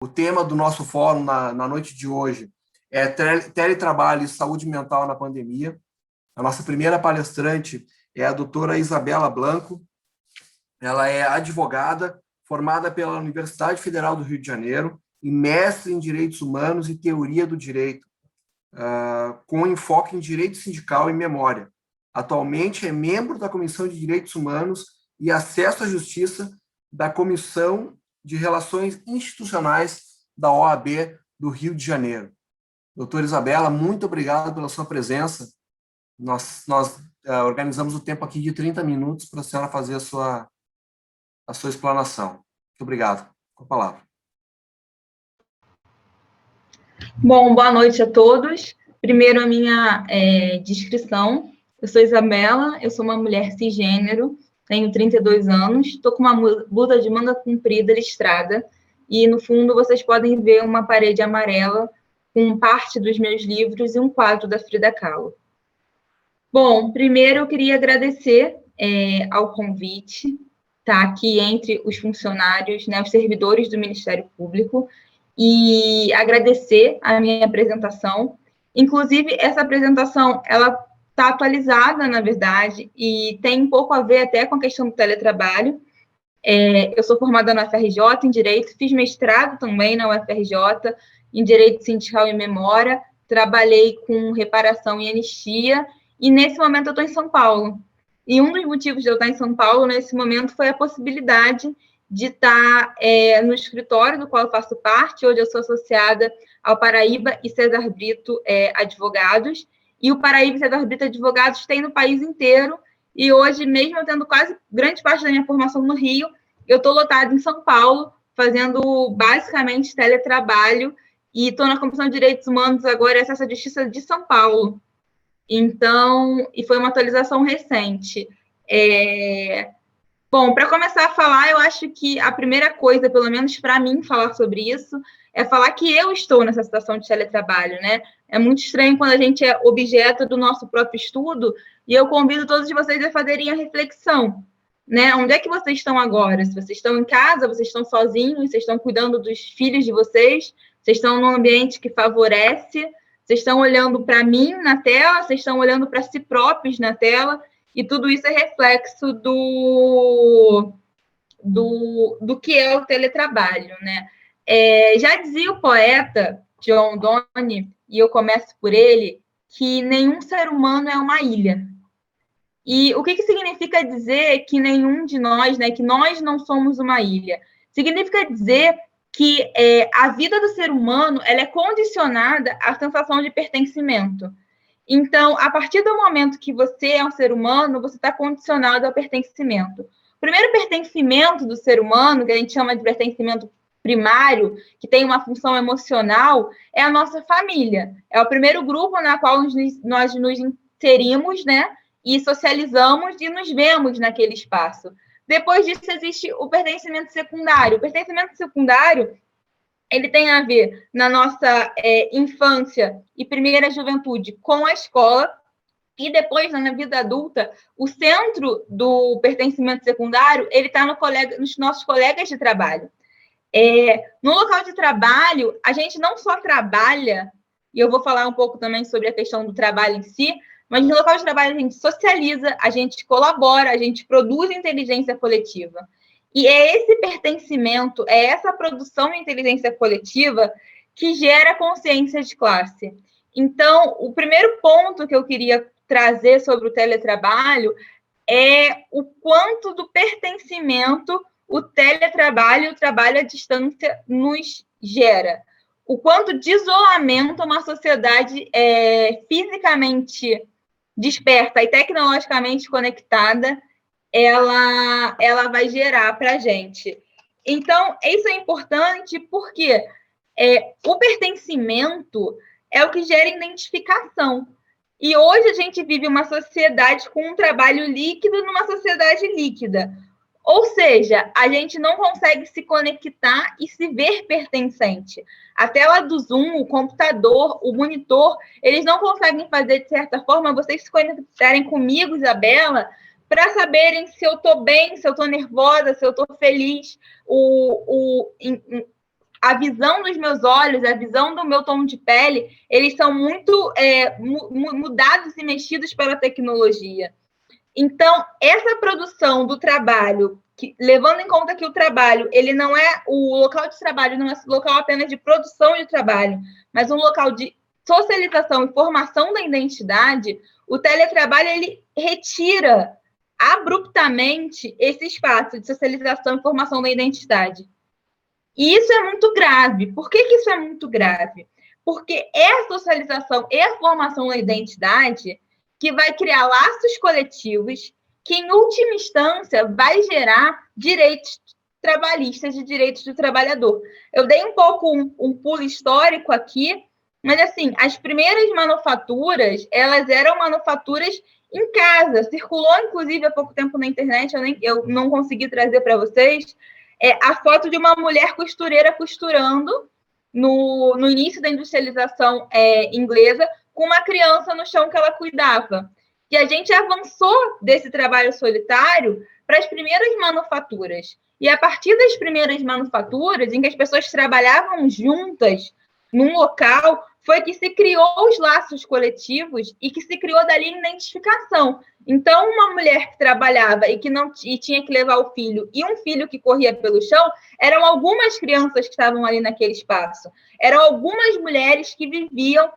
O tema do nosso fórum na noite de hoje é teletrabalho e saúde mental na pandemia. A nossa primeira palestrante é a doutora Isabela Blanco. Ela é advogada, formada pela Universidade Federal do Rio de Janeiro e mestre em Direitos Humanos e Teoria do Direito, com enfoque em Direito Sindical e Memória. Atualmente é membro da Comissão de Direitos Humanos e Acesso à Justiça da Comissão de Relações Institucionais da OAB do Rio de Janeiro. Doutora Isabela, muito obrigado pela sua presença. Nós organizamos o tempo aqui de 30 minutos para a senhora fazer a sua explanação. Muito obrigado. Com a palavra. Bom, boa noite a todos. Primeiro, a minha descrição. Eu sou Isabela, eu sou uma mulher cisgênero, tenho 32 anos, estou com uma blusa de manga comprida listrada e, no fundo, vocês podem ver uma parede amarela com parte dos meus livros e um quadro da Frida Kahlo. Bom, primeiro eu queria agradecer ao convite, tá aqui entre os funcionários, né, os servidores do Ministério Público, e agradecer a minha apresentação. Inclusive, essa apresentação, ela está atualizada, na verdade, e tem um pouco a ver até com a questão do teletrabalho. Eu sou formada na UFRJ em Direito, fiz mestrado também na UFRJ em Direito Sindical e Memória, trabalhei com reparação e anistia, e nesse momento eu estou em São Paulo. E um dos motivos de eu estar em São Paulo, nesse momento, foi a possibilidade de estar no escritório do qual eu faço parte. Hoje eu sou associada ao Paraíba e César Brito Advogados, e o Paraíba e César Brito Advogados tem no país inteiro, e hoje, mesmo eu tendo quase grande parte da minha formação no Rio, eu estou lotada em São Paulo, fazendo basicamente teletrabalho, e estou na Comissão de Direitos Humanos agora e Acesso à Justiça de São Paulo. Então, e foi uma atualização recente. Bom, para começar a falar, eu acho que a primeira coisa, pelo menos para mim, falar sobre isso, é falar que eu estou nessa situação de teletrabalho, né? É muito estranho quando a gente é objeto do nosso próprio estudo, e eu convido todos vocês a fazerem a reflexão, né? Onde é que vocês estão agora? Se vocês estão em casa, vocês estão sozinhos, vocês estão cuidando dos filhos de vocês, vocês estão num ambiente que favorece, vocês estão olhando para mim na tela, vocês estão olhando para si próprios na tela, e tudo isso é reflexo do que é o teletrabalho, né? Já dizia o poeta John Donne, e eu começo por ele, que nenhum ser humano é uma ilha. E o que significa dizer que nenhum de nós, né, que nós não somos uma ilha? Significa dizer que a vida do ser humano ela é condicionada à sensação de pertencimento. Então, a partir do momento que você é um ser humano, você está condicionado ao pertencimento. O primeiro pertencimento do ser humano, que a gente chama de pertencimento primário, que tem uma função emocional, é a nossa família. É o primeiro grupo na qual nós nos inserimos, né? E socializamos e nos vemos naquele espaço. Depois disso, existe o pertencimento secundário. O pertencimento secundário ele tem a ver na nossa infância e primeira juventude com a escola, e depois, na vida adulta, o centro do pertencimento secundário ele está nos nossos colegas de trabalho. No local de trabalho, a gente não só trabalha, e eu vou falar um pouco também sobre a questão do trabalho em si, mas no local de trabalho a gente socializa, a gente colabora, a gente produz inteligência coletiva. E é esse pertencimento, é essa produção de inteligência coletiva que gera consciência de classe. Então, o primeiro ponto que eu queria trazer sobre o teletrabalho é o quanto do pertencimento o teletrabalho e o trabalho à distância nos gera. O quanto de isolamento uma sociedade fisicamente desperta e tecnologicamente conectada ela vai gerar para a gente. Então, isso é importante porque o pertencimento é o que gera identificação. E hoje a gente vive uma sociedade com um trabalho líquido numa sociedade líquida. Ou seja, a gente não consegue se conectar e se ver pertencente. A tela do Zoom, o computador, o monitor, eles não conseguem fazer, de certa forma, vocês se conectarem comigo, Isabela, para saberem se eu estou bem, se eu estou nervosa, se eu estou feliz. a visão dos meus olhos, a visão do meu tom de pele, eles são muito mudados e mexidos pela tecnologia. Então, essa produção do trabalho, levando em conta que o trabalho, ele não é, o local de trabalho não é local apenas de produção de trabalho, mas um local de socialização e formação da identidade, o teletrabalho, ele retira abruptamente esse espaço de socialização e formação da identidade. E isso é muito grave. Por que isso é muito grave? Porque é a socialização e a formação da identidade que vai criar laços coletivos que, em última instância, vai gerar direitos trabalhistas e direitos do trabalhador. Eu dei um pouco um pulo histórico aqui, mas, assim, as primeiras manufaturas, elas eram manufaturas em casa. Circulou, inclusive, há pouco tempo na internet, eu não consegui trazer para vocês, a foto de uma mulher costureira costurando no início da industrialização inglesa, com uma criança no chão que ela cuidava. E a gente avançou desse trabalho solitário para as primeiras manufaturas. E a partir das primeiras manufaturas, em que as pessoas trabalhavam juntas num local, foi que se criou os laços coletivos e que se criou dali a identificação. Então, uma mulher que trabalhava e tinha que levar o filho, e um filho que corria pelo chão, eram algumas crianças que estavam ali naquele espaço. Eram algumas mulheres que viviam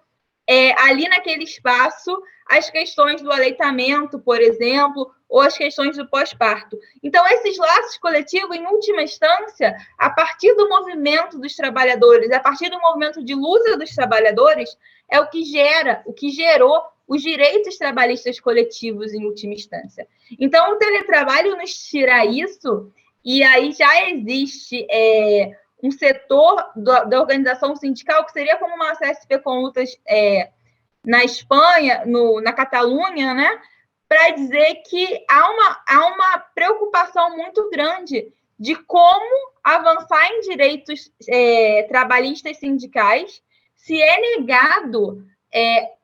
ali naquele espaço as questões do aleitamento, por exemplo, ou as questões do pós-parto. Então, esses laços coletivos, em última instância, a partir do movimento dos trabalhadores, a partir do movimento de luta dos trabalhadores, é o que gerou os direitos trabalhistas coletivos, em última instância. Então, o teletrabalho nos tira isso, e aí já existe um setor da organização sindical, que seria como uma CSP com lutas na Espanha, na Catalunha, né, para dizer que há uma preocupação muito grande de como avançar em direitos trabalhistas sindicais se é negado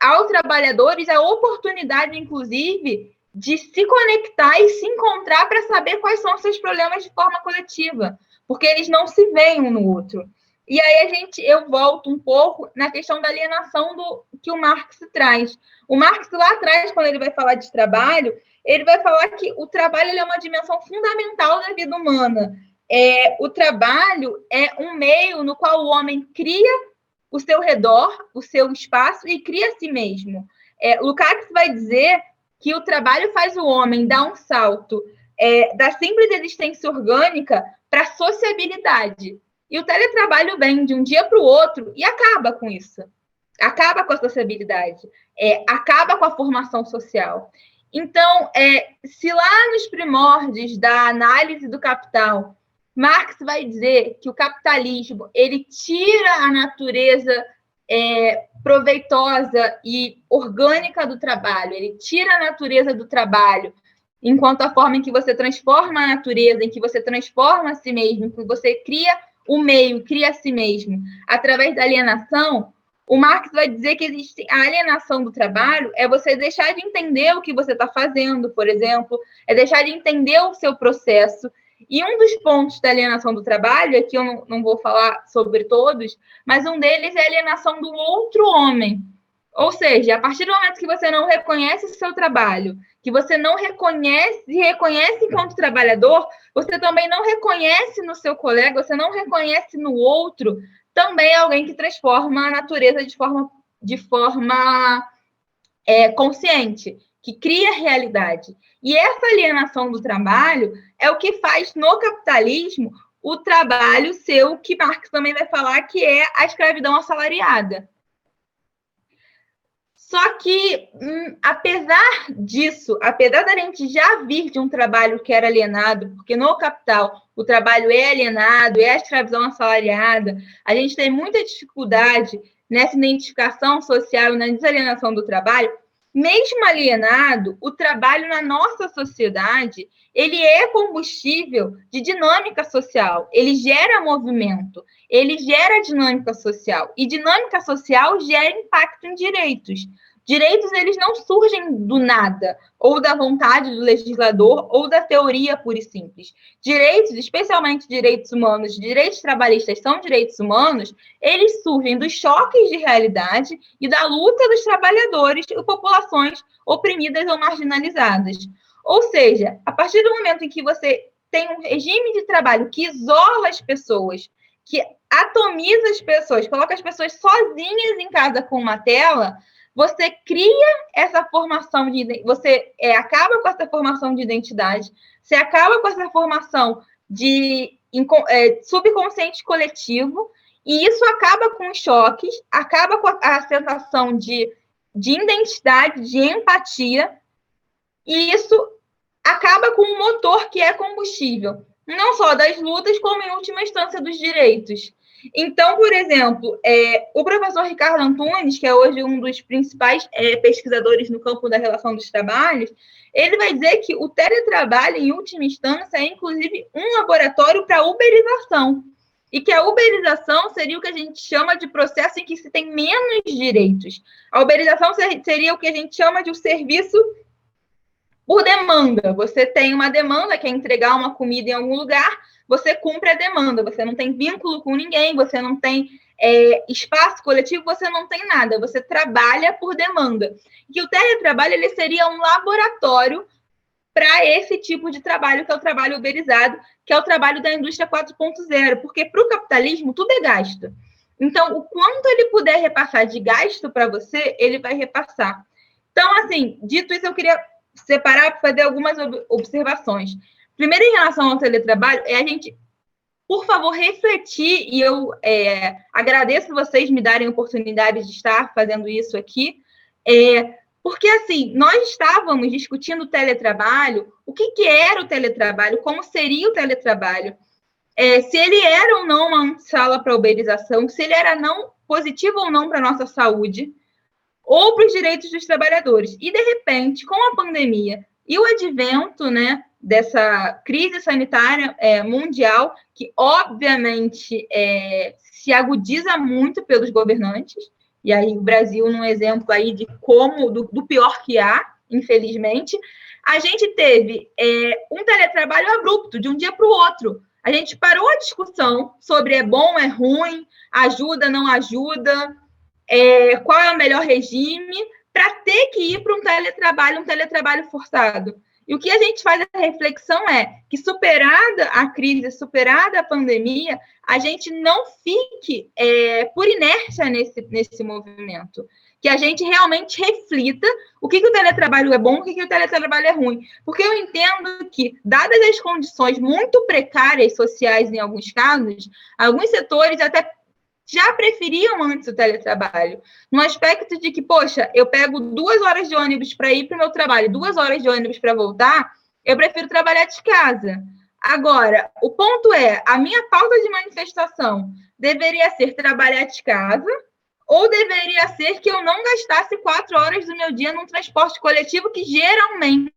aos trabalhadores a oportunidade, inclusive, de se conectar e se encontrar para saber quais são os seus problemas de forma coletiva, porque eles não se veem um no outro. E aí eu volto um pouco na questão da alienação que o Marx traz. O Marx, lá atrás, quando ele vai falar de trabalho, ele vai falar que o trabalho é uma dimensão fundamental da vida humana. O trabalho é um meio no qual o homem cria o seu redor, o seu espaço, e cria a si mesmo. Lukács vai dizer que o trabalho faz o homem dar um salto da simples existência orgânica para a sociabilidade. E o teletrabalho vem de um dia para o outro e acaba com isso. Acaba com a sociabilidade. Acaba com a formação social. Então, se lá nos primórdios da análise do capital, Marx vai dizer que o capitalismo ele tira a natureza proveitosa e orgânica do trabalho, ele tira a natureza do trabalho, enquanto a forma em que você transforma a natureza, em que você transforma a si mesmo, em que você cria o meio, cria a si mesmo, através da alienação, o Marx vai dizer que existe a alienação do trabalho, é você deixar de entender o que você está fazendo, por exemplo, é deixar de entender o seu processo. E um dos pontos da alienação do trabalho, aqui eu não vou falar sobre todos, mas um deles é a alienação do outro homem. Ou seja, a partir do momento que você não reconhece o seu trabalho, que você não reconhece enquanto trabalhador, você também não reconhece no seu colega, você não reconhece no outro também alguém que transforma a natureza de forma consciente, que cria realidade. E essa alienação do trabalho é o que faz no capitalismo o trabalho ser o que Marx também vai falar que é a escravidão assalariada. Só que, apesar disso, apesar da gente já vir de um trabalho que era alienado, porque no capital o trabalho é alienado, é a escravidão assalariada, a gente tem muita dificuldade nessa identificação social e na desalienação do trabalho. Mesmo alienado, o trabalho na nossa sociedade, ele é combustível de dinâmica social, ele gera movimento, ele gera dinâmica social, e dinâmica social gera impacto em direitos. Direitos, eles não surgem do nada, ou da vontade do legislador, ou da teoria pura e simples. Direitos, especialmente direitos humanos, direitos trabalhistas são direitos humanos, eles surgem dos choques de realidade e da luta dos trabalhadores e populações oprimidas ou marginalizadas. Ou seja, a partir do momento em que você tem um regime de trabalho que isola as pessoas, que atomiza as pessoas, coloca as pessoas sozinhas em casa com uma tela, você cria essa formação você acaba com essa formação de identidade, você acaba com essa formação de subconsciente coletivo, e isso acaba com os choques, acaba com a sensação de identidade, de empatia, e isso acaba com um motor que é combustível, não só das lutas, como em última instância dos direitos. Então, por exemplo, o professor Ricardo Antunes, que é hoje um dos principais pesquisadores no campo da relação dos trabalhos, ele vai dizer que o teletrabalho, em última instância, é inclusive um laboratório para a uberização, e que a uberização seria o que a gente chama de processo em que se tem menos direitos. A uberização seria o que a gente chama de um serviço por demanda. Você tem uma demanda, que é entregar uma comida em algum lugar, você cumpre a demanda, você não tem vínculo com ninguém, você não tem espaço coletivo, você não tem nada, você trabalha por demanda. E o teletrabalho, ele seria um laboratório para esse tipo de trabalho, que é o trabalho uberizado, que é o trabalho da indústria 4.0, porque para o capitalismo tudo é gasto. Então, o quanto ele puder repassar de gasto para você, ele vai repassar. Então, assim, dito isso, eu queria separar para fazer algumas observações. Primeiro, em relação ao teletrabalho, a gente, por favor, refletir, e eu agradeço vocês me darem a oportunidade de estar fazendo isso aqui, porque, assim, nós estávamos discutindo o teletrabalho, o que era o teletrabalho, como seria o teletrabalho, se ele era ou não uma sala para uberização, se ele era não positivo ou não para a nossa saúde, ou para os direitos dos trabalhadores. E, de repente, com a pandemia e o advento, né, dessa crise sanitária mundial, que, obviamente, se agudiza muito pelos governantes, e aí o Brasil, num exemplo aí de como, do pior que há, infelizmente, a gente teve um teletrabalho abrupto, de um dia para o outro. A gente parou a discussão sobre é bom, é ruim, ajuda, não ajuda, qual é o melhor regime, para ter que ir para um teletrabalho forçado. E o que a gente faz a reflexão é que, superada a crise, superada a pandemia, a gente não fique por inércia nesse movimento. Que a gente realmente reflita o que o teletrabalho é bom, o que o teletrabalho é ruim. Porque eu entendo que, dadas as condições muito precárias sociais em alguns casos, alguns setores até já preferiam antes o teletrabalho, no aspecto de que, poxa, eu pego 2 horas de ônibus para ir para o meu trabalho, 2 horas de ônibus para voltar, eu prefiro trabalhar de casa. Agora, o ponto a minha pauta de manifestação deveria ser trabalhar de casa, ou deveria ser que eu não gastasse 4 horas do meu dia num transporte coletivo, que geralmente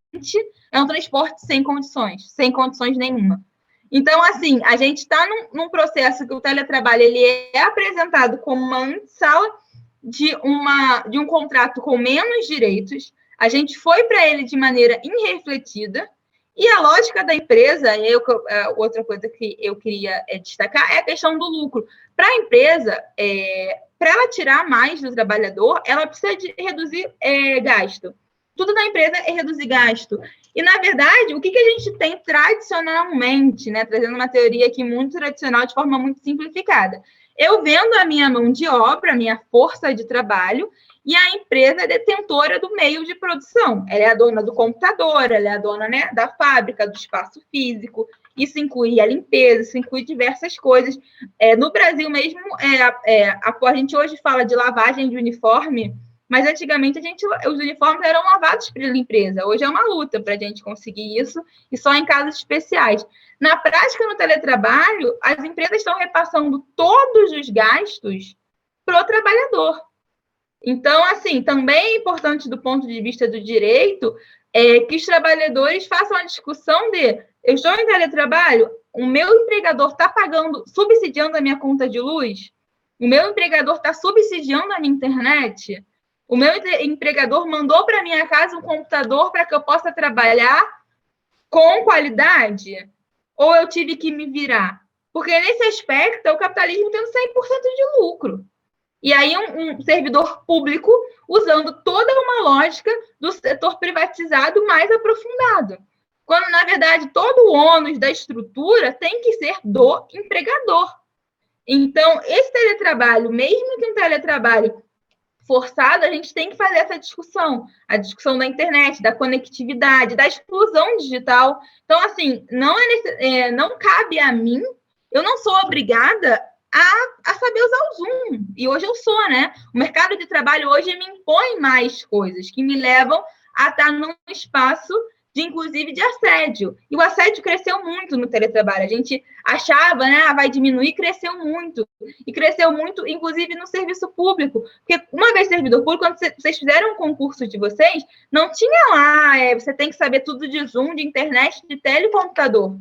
é um transporte sem condições nenhuma. Então, assim, a gente está num processo que o teletrabalho ele é apresentado como uma antessala de um contrato com menos direitos. A gente foi para ele de maneira irrefletida, e a lógica da empresa, outra coisa que eu queria destacar, é a questão do lucro. Para a empresa, para ela tirar mais do trabalhador, ela precisa de reduzir gasto. Tudo na empresa é reduzir gasto. E, na verdade, o que a gente tem tradicionalmente, né, trazendo uma teoria aqui muito tradicional, de forma muito simplificada? Eu vendo a minha mão de obra, a minha força de trabalho, e a empresa é detentora do meio de produção. Ela é a dona do computador, ela é a dona, né, da fábrica, do espaço físico. Isso inclui a limpeza, isso inclui diversas coisas. No Brasil mesmo, a gente hoje fala de lavagem de uniforme, mas antigamente os uniformes eram lavados pela empresa. Hoje é uma luta para a gente conseguir isso, e só em casos especiais. Na prática, no teletrabalho, as empresas estão repassando todos os gastos para o trabalhador. Então, assim, também é importante, do ponto de vista do direito, que os trabalhadores façam a discussão de: eu estou em teletrabalho, o meu empregador está subsidiando a minha conta de luz? O meu empregador está subsidiando a minha internet? O meu empregador mandou para minha casa um computador para que eu possa trabalhar com qualidade? Ou eu tive que me virar? Porque nesse aspecto é o capitalismo tendo 100% de lucro. E aí um servidor público usando toda uma lógica do setor privatizado mais aprofundado. Quando, na verdade, todo o ônus da estrutura tem que ser do empregador. Então, esse teletrabalho, mesmo que um teletrabalho forçado, a gente tem que fazer essa discussão. A discussão da internet, da conectividade, da exclusão digital. Então, assim, não cabe a mim, eu não sou obrigada a saber usar o Zoom. E hoje eu sou, né? O mercado de trabalho hoje me impõe mais coisas que me levam a estar num espaço inclusive de assédio. E o assédio cresceu muito no teletrabalho. A gente achava, né, vai diminuir, cresceu muito. E cresceu muito, inclusive, no serviço público. Porque, uma vez servidor público, quando vocês fizeram um concurso de vocês, não tinha lá, você tem que saber tudo de Zoom, de internet, de telecomputador.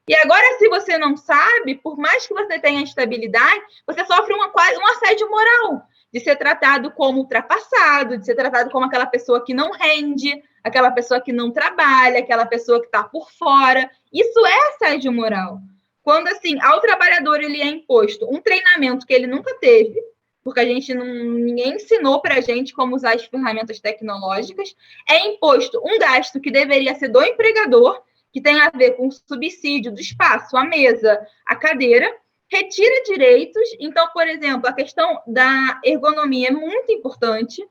E agora, se você não sabe, por mais que você tenha estabilidade, você sofre um assédio moral, de ser tratado como ultrapassado, de ser tratado como aquela pessoa que não rende, aquela pessoa que não trabalha, aquela pessoa que está por fora. Isso é assédio moral. Quando, assim, ao trabalhador ele é imposto um treinamento que ele nunca teve, porque ninguém ensinou para a gente como usar as ferramentas tecnológicas, é imposto um gasto que deveria ser do empregador, que tem a ver com o subsídio do espaço, a mesa, a cadeira, retira direitos. Então, por exemplo, a questão da ergonomia é muito importante,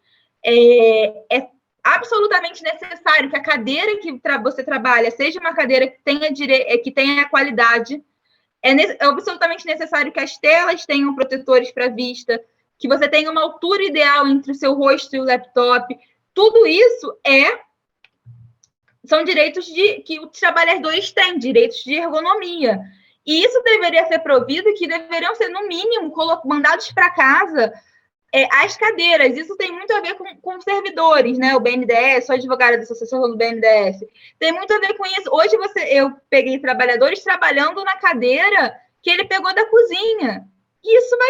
é absolutamente necessário que a cadeira que você trabalha seja uma cadeira que tenha qualidade, é absolutamente necessário que as telas tenham protetores para a vista, que você tenha uma altura ideal entre o seu rosto e o laptop. Tudo isso são direitos que os trabalhadores têm, direitos de ergonomia. E isso deveria ser provido e que deveriam ser, no mínimo, mandados para casa as cadeiras. Isso tem muito a ver com servidores, né? O BNDES, sou advogada da associação do BNDES. Tem muito a ver com isso. Hoje eu peguei trabalhadores trabalhando na cadeira que ele pegou da cozinha. E isso vai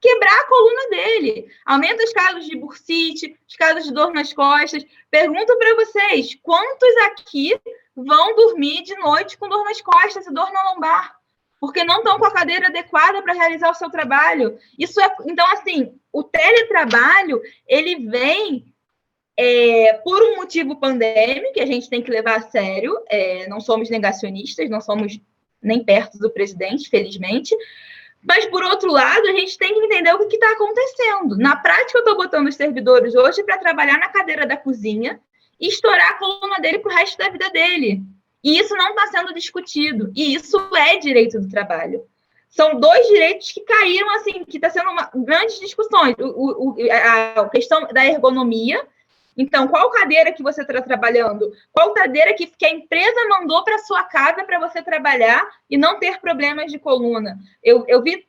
quebrar a coluna dele. Aumenta os casos de bursite, os casos de dor nas costas. Pergunto para vocês, quantos aqui vão dormir de noite com dor nas costas e dor na lombar? Porque não estão com a cadeira adequada para realizar o seu trabalho. Então, assim, o teletrabalho, ele vem por um motivo pandêmico, que a gente tem que levar a sério. Não somos negacionistas, não somos nem perto do presidente, felizmente. Mas, por outro lado, a gente tem que entender o que está acontecendo. Na prática, eu estou botando os servidores hoje para trabalhar na cadeira da cozinha e estourar a coluna dele para o resto da vida dele. E isso não está sendo discutido. E isso é direito do trabalho. São dois direitos que caíram, assim, que está sendo grandes discussões. A questão da ergonomia. Então, qual cadeira que você está trabalhando? Qual cadeira que a empresa mandou para sua casa para você trabalhar e não ter problemas de coluna? Eu vi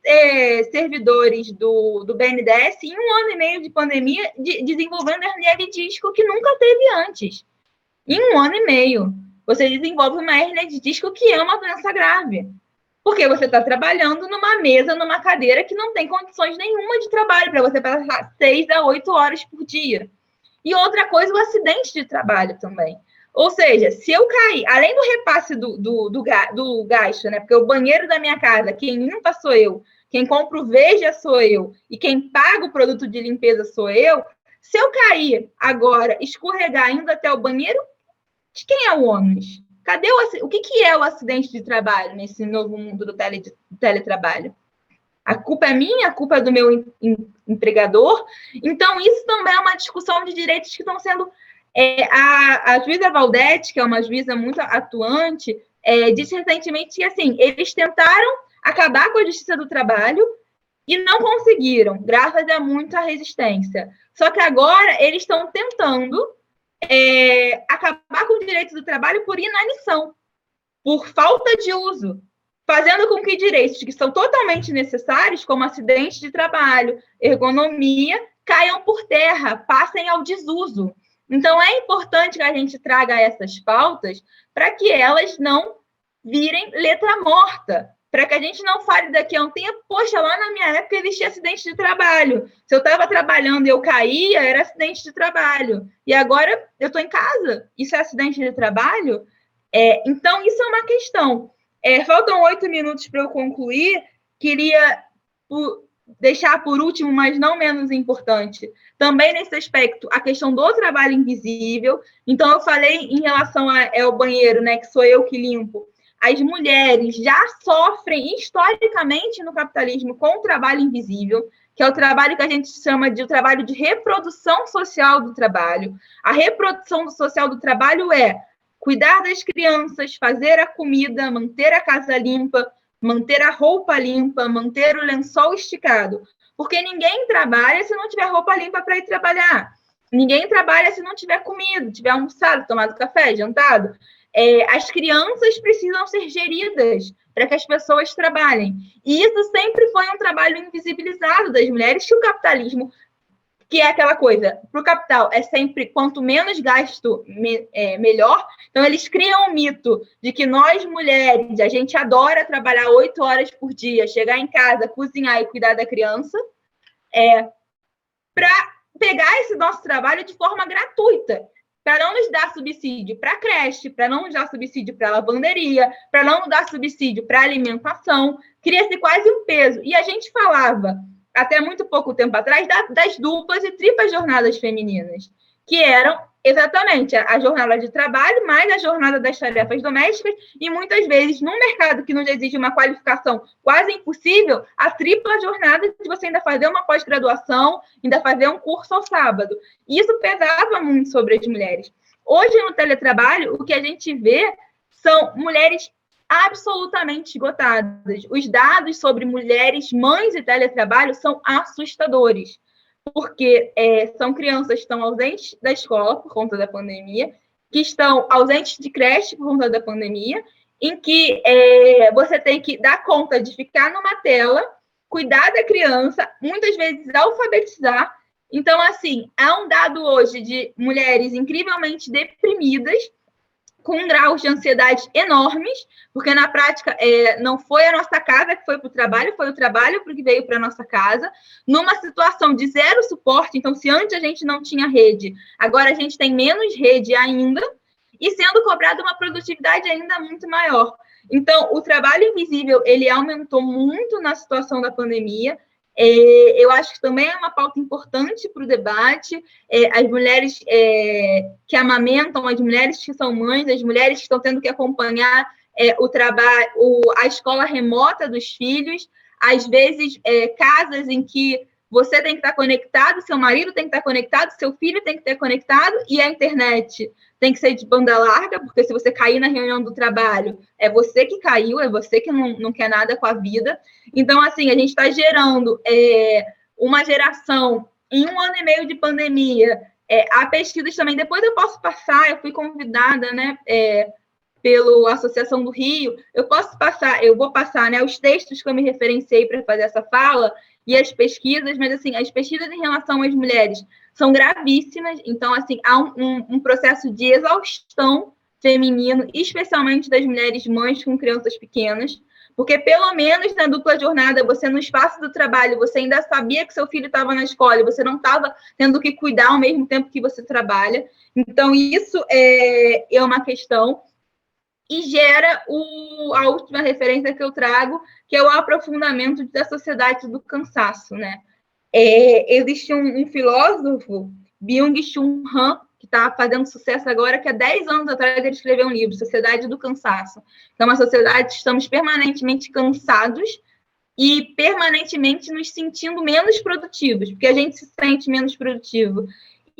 servidores do BNDES em 1 ano e meio de pandemia desenvolvendo hernia de disco que nunca teve antes. Em 1 ano e meio. Você desenvolve uma hernia de disco que é uma doença grave. Porque você está trabalhando numa mesa, numa cadeira que não tem condições nenhuma de trabalho para você passar 6 a 8 horas por dia. E outra coisa, o acidente de trabalho também. Ou seja, se eu cair, além do repasse do gasto, né? Porque o banheiro da minha casa, quem limpa sou eu, quem compra o Veja sou eu, e quem paga o produto de limpeza sou eu, se eu cair agora, escorregar indo até o banheiro, de quem é o ônus? Cadê o que é o acidente de trabalho nesse novo mundo do teletrabalho? A culpa é minha, a culpa é do meu empregador. Então, isso também é uma discussão de direitos que estão sendo... a juíza Valdete, que é uma juíza muito atuante, disse recentemente que, assim, eles tentaram acabar com a justiça do trabalho e não conseguiram, graças a muita resistência. Só que agora eles estão tentando acabar com os direitos do trabalho por inanição, por falta de uso, fazendo com que direitos que são totalmente necessários, como acidente de trabalho, ergonomia, caiam por terra, passem ao desuso. Então, é importante que a gente traga essas pautas para que elas não virem letra morta, para que a gente não fale daqui a um tempo, poxa, lá na minha época existia acidente de trabalho. Se eu estava trabalhando e eu caía, era acidente de trabalho. E agora eu estou em casa, isso é acidente de trabalho? Então, isso é uma questão. Faltam 8 minutos para eu concluir. Queria deixar por último, mas não menos importante, também nesse aspecto, a questão do trabalho invisível. Então, eu falei em relação ao banheiro, né, que sou eu que limpo. As mulheres já sofrem historicamente no capitalismo com o trabalho invisível, que é o trabalho que a gente chama de o trabalho de reprodução social do trabalho. A reprodução social do trabalho é cuidar das crianças, fazer a comida, manter a casa limpa, manter a roupa limpa, manter o lençol esticado. Porque ninguém trabalha se não tiver roupa limpa para ir trabalhar. Ninguém trabalha se não tiver comido, tiver almoçado, tomado café, jantado. As crianças precisam ser geridas para que as pessoas trabalhem. E isso sempre foi um trabalho invisibilizado das mulheres, que o capitalismo, que é aquela coisa, para o capital é sempre quanto menos gasto, melhor. Então, eles criam um mito de que nós, mulheres, a gente adora trabalhar 8 horas por dia, chegar em casa, cozinhar e cuidar da criança, para pegar esse nosso trabalho de forma gratuita, para não nos dar subsídio para creche, para não nos dar subsídio para lavanderia, para não nos dar subsídio para alimentação, cria-se quase um peso. E a gente falava, até muito pouco tempo atrás, das duplas e triplas jornadas femininas, que eram exatamente a jornada de trabalho, mais a jornada das tarefas domésticas, e muitas vezes, num mercado que nos exige uma qualificação quase impossível, a tripla jornada de você ainda fazer uma pós-graduação, ainda fazer um curso ao sábado. E isso pesava muito sobre as mulheres. Hoje, no teletrabalho, o que a gente vê são mulheres absolutamente esgotadas. Os dados sobre mulheres mães e teletrabalho são assustadores, porque são crianças que estão ausentes da escola por conta da pandemia, que estão ausentes de creche por conta da pandemia, em que você tem que dar conta de ficar numa tela, cuidar da criança, muitas vezes alfabetizar. Então, assim, há um dado hoje de mulheres incrivelmente deprimidas, com graus de ansiedade enormes, porque na prática não foi a nossa casa que foi para o trabalho, foi o trabalho que veio para a nossa casa, numa situação de zero suporte. Então, se antes a gente não tinha rede, agora a gente tem menos rede ainda, e sendo cobrada uma produtividade ainda muito maior. Então, o trabalho invisível, ele aumentou muito na situação da pandemia. Eu acho que também é uma pauta importante para o debate. As mulheres que amamentam, as mulheres que são mães, as mulheres que estão tendo que acompanhar o trabalho, a escola remota dos filhos, às vezes casas em que você tem que estar conectado, seu marido tem que estar conectado, seu filho tem que estar conectado, e a internet tem que ser de banda larga, porque se você cair na reunião do trabalho, é você que caiu, é você que não quer nada com a vida. Então, assim, a gente está gerando uma geração em 1 ano e meio de pandemia. Há pesquisas também, depois eu posso passar, eu fui convidada, né, pela Associação do Rio, eu vou passar, né, os textos que eu me referenciei para fazer essa fala, e as pesquisas, mas assim, as pesquisas em relação às mulheres são gravíssimas. Então, assim, há um processo de exaustão feminino, especialmente das mulheres mães com crianças pequenas, porque pelo menos na dupla jornada, você no espaço do trabalho, você ainda sabia que seu filho estava na escola, e você não estava tendo que cuidar ao mesmo tempo que você trabalha. Então, isso é uma questão. E gera a última referência que eu trago, que é o aprofundamento da sociedade do cansaço, né? Existe um filósofo, Byung-Chul Han, que está fazendo sucesso agora, que há 10 anos atrás ele escreveu um livro, Sociedade do Cansaço. Então, uma sociedade que estamos permanentemente cansados e permanentemente nos sentindo menos produtivos, porque a gente se sente menos produtivo.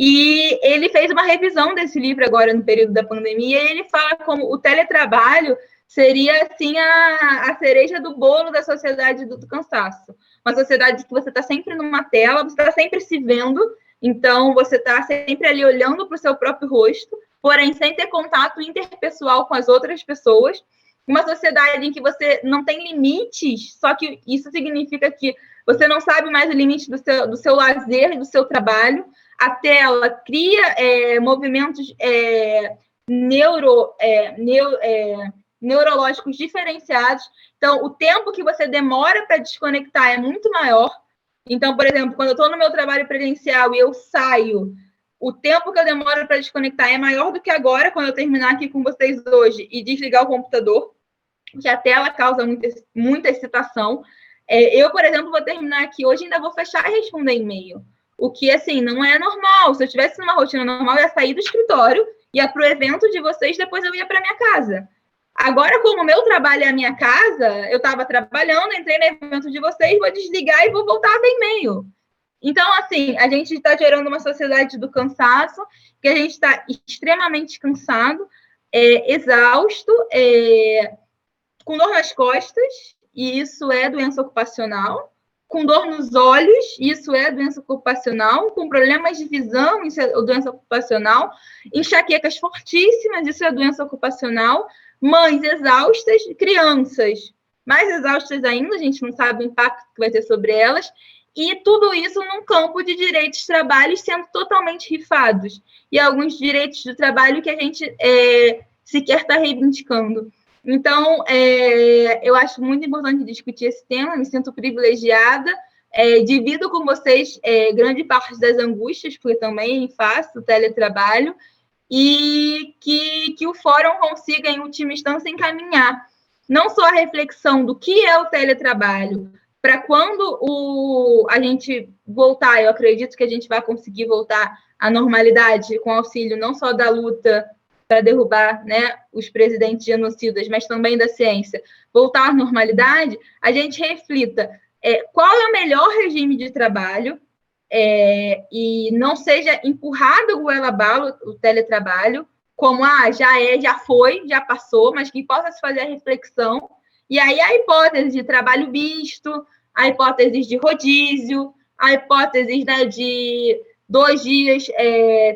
E ele fez uma revisão desse livro agora no período da pandemia, e ele fala como o teletrabalho seria, assim, a cereja do bolo da sociedade do cansaço. Uma sociedade que você está sempre numa tela, você está sempre se vendo, então você está sempre ali olhando para o seu próprio rosto, porém sem ter contato interpessoal com as outras pessoas. Uma sociedade em que você não tem limites, só que isso significa que você não sabe mais o limite do seu lazer, do seu trabalho. A tela cria movimentos neurológicos diferenciados. Então, o tempo que você demora para desconectar é muito maior. Então, por exemplo, quando eu estou no meu trabalho presencial e eu saio, o tempo que eu demoro para desconectar é maior do que agora, quando eu terminar aqui com vocês hoje e desligar o computador, que a tela causa muita excitação. Eu, por exemplo, vou terminar aqui hoje e ainda vou fechar e responder e-mail. O que, assim, não é normal. Se eu estivesse numa rotina normal, eu ia sair do escritório, ia para o evento de vocês, depois eu ia para minha casa. Agora, como o meu trabalho é a minha casa, eu estava trabalhando, entrei no evento de vocês, vou desligar e vou voltar a ver e-mail. Então, assim, a gente está gerando uma sociedade do cansaço, que a gente está extremamente cansado, exausto, com dor nas costas, e isso é doença ocupacional, com dor nos olhos, isso é doença ocupacional, com problemas de visão, isso é doença ocupacional, enxaquecas fortíssimas, isso é doença ocupacional, mães exaustas, crianças mais exaustas ainda, a gente não sabe o impacto que vai ter sobre elas, e tudo isso num campo de direitos de trabalho sendo totalmente rifados, e alguns direitos de trabalho que a gente sequer está reivindicando. Então, eu acho muito importante discutir esse tema, me sinto privilegiada, divido com vocês grande parte das angústias, porque também faço teletrabalho, e que o fórum consiga, em última instância, encaminhar não só a reflexão do que é o teletrabalho, para quando a gente voltar, eu acredito que a gente vai conseguir voltar à normalidade com auxílio não só da luta para derrubar, né, os presidentes genocidas, mas também da ciência, voltar à normalidade, a gente reflita qual é o melhor regime de trabalho e não seja empurrado goela abaixo o teletrabalho, como já foi, já passou, mas que possa se fazer a reflexão. E aí a hipótese de trabalho misto, a hipótese de rodízio, a hipótese, né, de 2 dias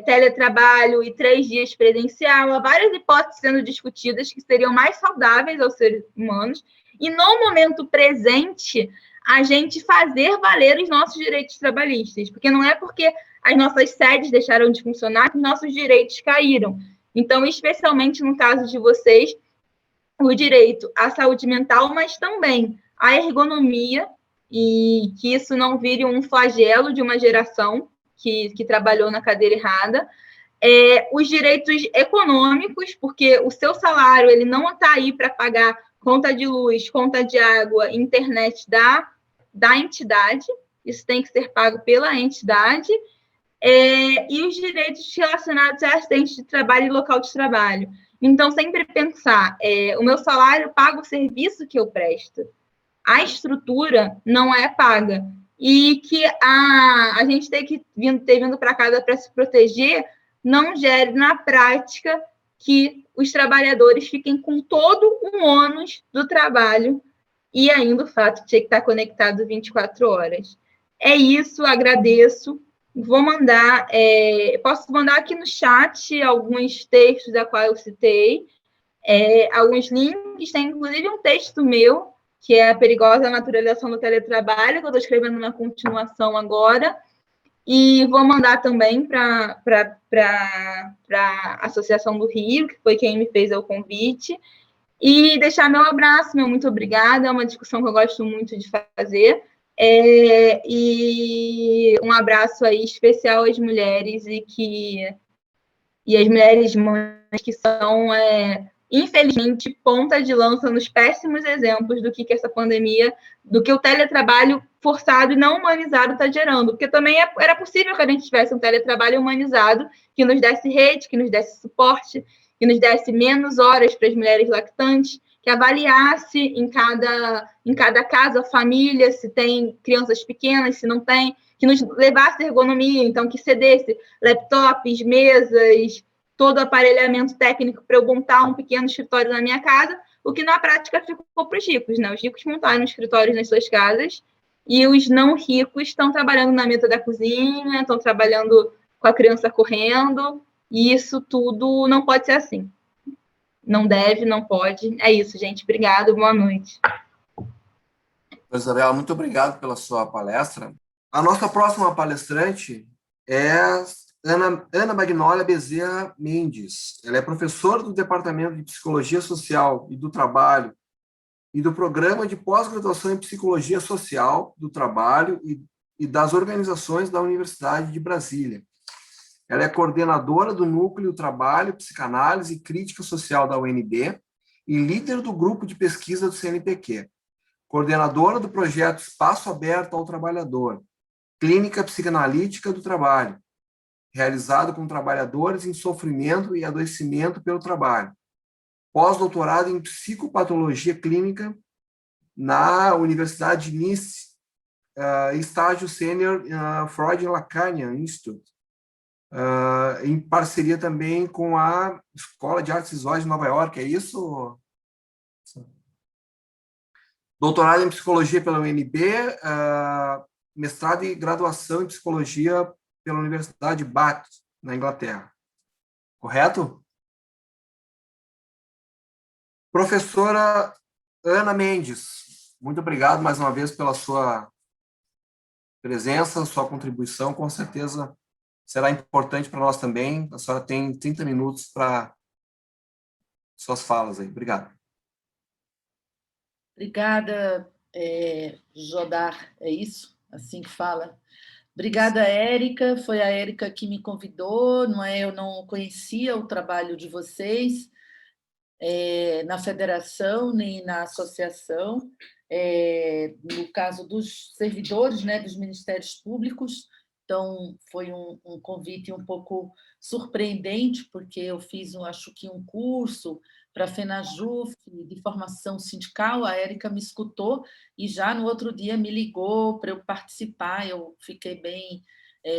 teletrabalho e 3 dias presencial, há várias hipóteses sendo discutidas que seriam mais saudáveis aos seres humanos, e no momento presente, a gente fazer valer os nossos direitos trabalhistas, porque não é porque as nossas sedes deixaram de funcionar que os nossos direitos caíram. Então, especialmente no caso de vocês, o direito à saúde mental, mas também à ergonomia, e que isso não vire um flagelo de uma geração que trabalhou na cadeira errada, os direitos econômicos, porque o seu salário ele não está aí para pagar conta de luz, conta de água, internet da entidade, isso tem que ser pago pela entidade, e os direitos relacionados a acidente de trabalho e local de trabalho. Então, sempre pensar, o meu salário paga o serviço que eu presto, a estrutura não é paga, e que a gente ter vindo para casa para se proteger não gere, na prática, que os trabalhadores fiquem com todo o ônus do trabalho e ainda o fato de ter que estar conectado 24 horas. É isso, agradeço. Vou mandar, posso mandar aqui no chat alguns textos a qual eu citei, alguns links, tem inclusive um texto meu, que é a perigosa naturalização do teletrabalho, que eu estou escrevendo na continuação agora, e vou mandar também para a Associação do Rio, que foi quem me fez o convite, e deixar meu abraço, meu muito obrigada, é uma discussão que eu gosto muito de fazer, e um abraço aí especial às mulheres e as mulheres mães que são, infelizmente, ponta de lança nos péssimos exemplos do que essa pandemia, do que o teletrabalho forçado e não humanizado está gerando, porque também era possível que a gente tivesse um teletrabalho humanizado, que nos desse rede, que nos desse suporte, que nos desse menos horas para as mulheres lactantes, que avaliasse em cada caso a família, se tem crianças pequenas, se não tem, que nos levasse ergonomia, então que cedesse laptops, mesas, todo o aparelhamento técnico para eu montar um pequeno escritório na minha casa, o que na prática ficou para os ricos, né? Os ricos montaram escritórios nas suas casas e os não ricos estão trabalhando na mesa da cozinha, estão trabalhando com a criança correndo, e isso tudo não pode ser assim. Não deve, não pode. É isso, gente. Obrigado, boa noite. Isabela, muito obrigado pela sua palestra. A nossa próxima palestrante é Ana Magnólia Bezerra Mendes. Ela é professora do Departamento de Psicologia Social e do Trabalho e do Programa de Pós-Graduação em Psicologia Social do Trabalho e das organizações da Universidade de Brasília. Ela é coordenadora do Núcleo Trabalho, Psicanálise e Crítica Social da UNB e líder do grupo de pesquisa do CNPq. Coordenadora do projeto Espaço Aberto ao Trabalhador, Clínica Psicanalítica do Trabalho, realizado com trabalhadores em sofrimento e adoecimento pelo trabalho. Pós-doutorado em Psicopatologia Clínica na Universidade de Nice, estágio sênior Freud Lacanian Institute, em parceria também com a Escola de Artes Visuais de Nova York, é isso? Doutorado em Psicologia pela UNB, mestrado e graduação em Psicologia pela Universidade de Bath, na Inglaterra. Correto? Professora Ana Mendes, muito obrigado mais uma vez pela sua presença, sua contribuição, com certeza será importante para nós também. A senhora tem 30 minutos para suas falas aí. Obrigado. Obrigada, Jodar, é isso? Assim que fala? Obrigada, Érica. Foi a Érica que me convidou, não é? Eu não conhecia o trabalho de vocês na federação nem na associação. No caso dos servidores, né, dos ministérios públicos, então foi um convite um pouco surpreendente, porque eu fiz, acho que um curso para a FENAJUF de formação sindical, a Érica me escutou e já no outro dia me ligou para eu participar. Eu fiquei bem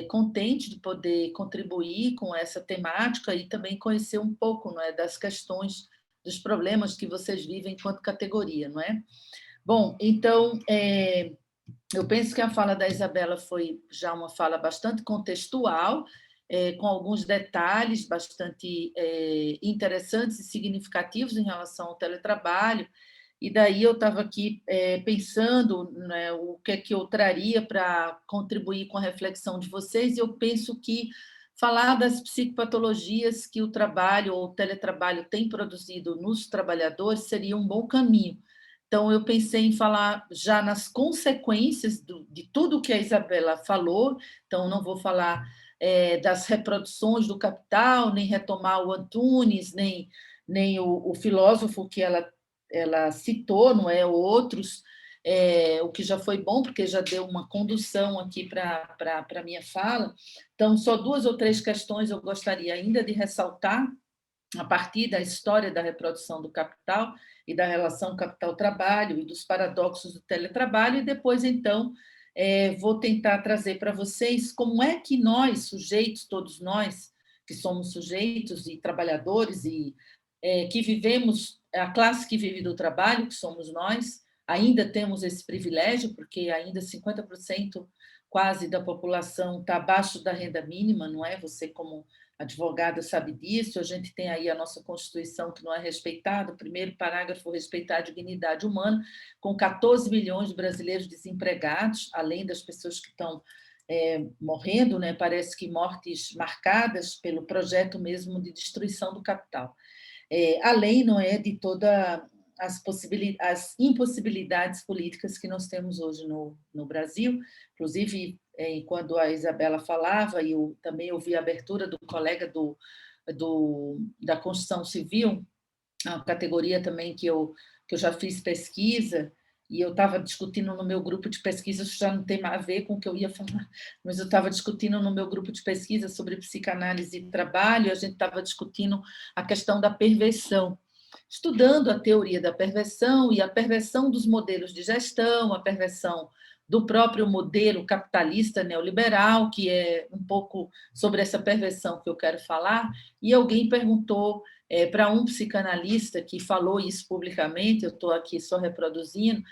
contente de poder contribuir com essa temática e também conhecer um pouco, não é, das questões, dos problemas que vocês vivem enquanto categoria, não é? Bom, então, eu penso que a fala da Isabela foi já uma fala bastante contextual, com alguns detalhes bastante interessantes e significativos em relação ao teletrabalho, e daí eu estava aqui pensando, né, o que é que eu traria para contribuir com a reflexão de vocês, e eu penso que falar das psicopatologias que o trabalho ou o teletrabalho tem produzido nos trabalhadores seria um bom caminho. Então, eu pensei em falar já nas consequências de tudo que a Isabela falou, então não vou falar das reproduções do capital, nem retomar o Antunes, nem o filósofo que ela citou, não é? Outros, o que já foi bom, porque já deu uma condução aqui para a minha fala. Então, só 2 ou 3 questões eu gostaria ainda de ressaltar, a partir da história da reprodução do capital e da relação capital-trabalho e dos paradoxos do teletrabalho, e depois, então, vou tentar trazer para vocês como é que nós, sujeitos, todos nós, que somos sujeitos e trabalhadores e que vivemos, a classe que vive do trabalho, que somos nós, ainda temos esse privilégio, porque ainda 50% quase da população está abaixo da renda mínima, não é? Você, como advogada, sabe disso. A gente tem aí a nossa Constituição, que não é respeitada, o primeiro parágrafo, respeitar a dignidade humana, com 14 milhões de brasileiros desempregados, além das pessoas que estão morrendo, né? Parece que mortes marcadas pelo projeto mesmo de destruição do capital. Além, não é, de toda as impossibilidades políticas que nós temos hoje no Brasil. Inclusive, quando a Isabela falava, e eu também ouvi a abertura do colega da Construção Civil, uma categoria também que eu já fiz pesquisa, e eu estava discutindo no meu grupo de pesquisa, isso já não tem mais a ver com o que eu ia falar, mas eu estava discutindo no meu grupo de pesquisa sobre psicanálise e trabalho, e a gente estava discutindo a questão da perversão, estudando a teoria da perversão e a perversão dos modelos de gestão, a perversão do próprio modelo capitalista neoliberal, que é um pouco sobre essa perversão que eu quero falar, e alguém perguntou para um psicanalista que falou isso publicamente, eu estou aqui só reproduzindo,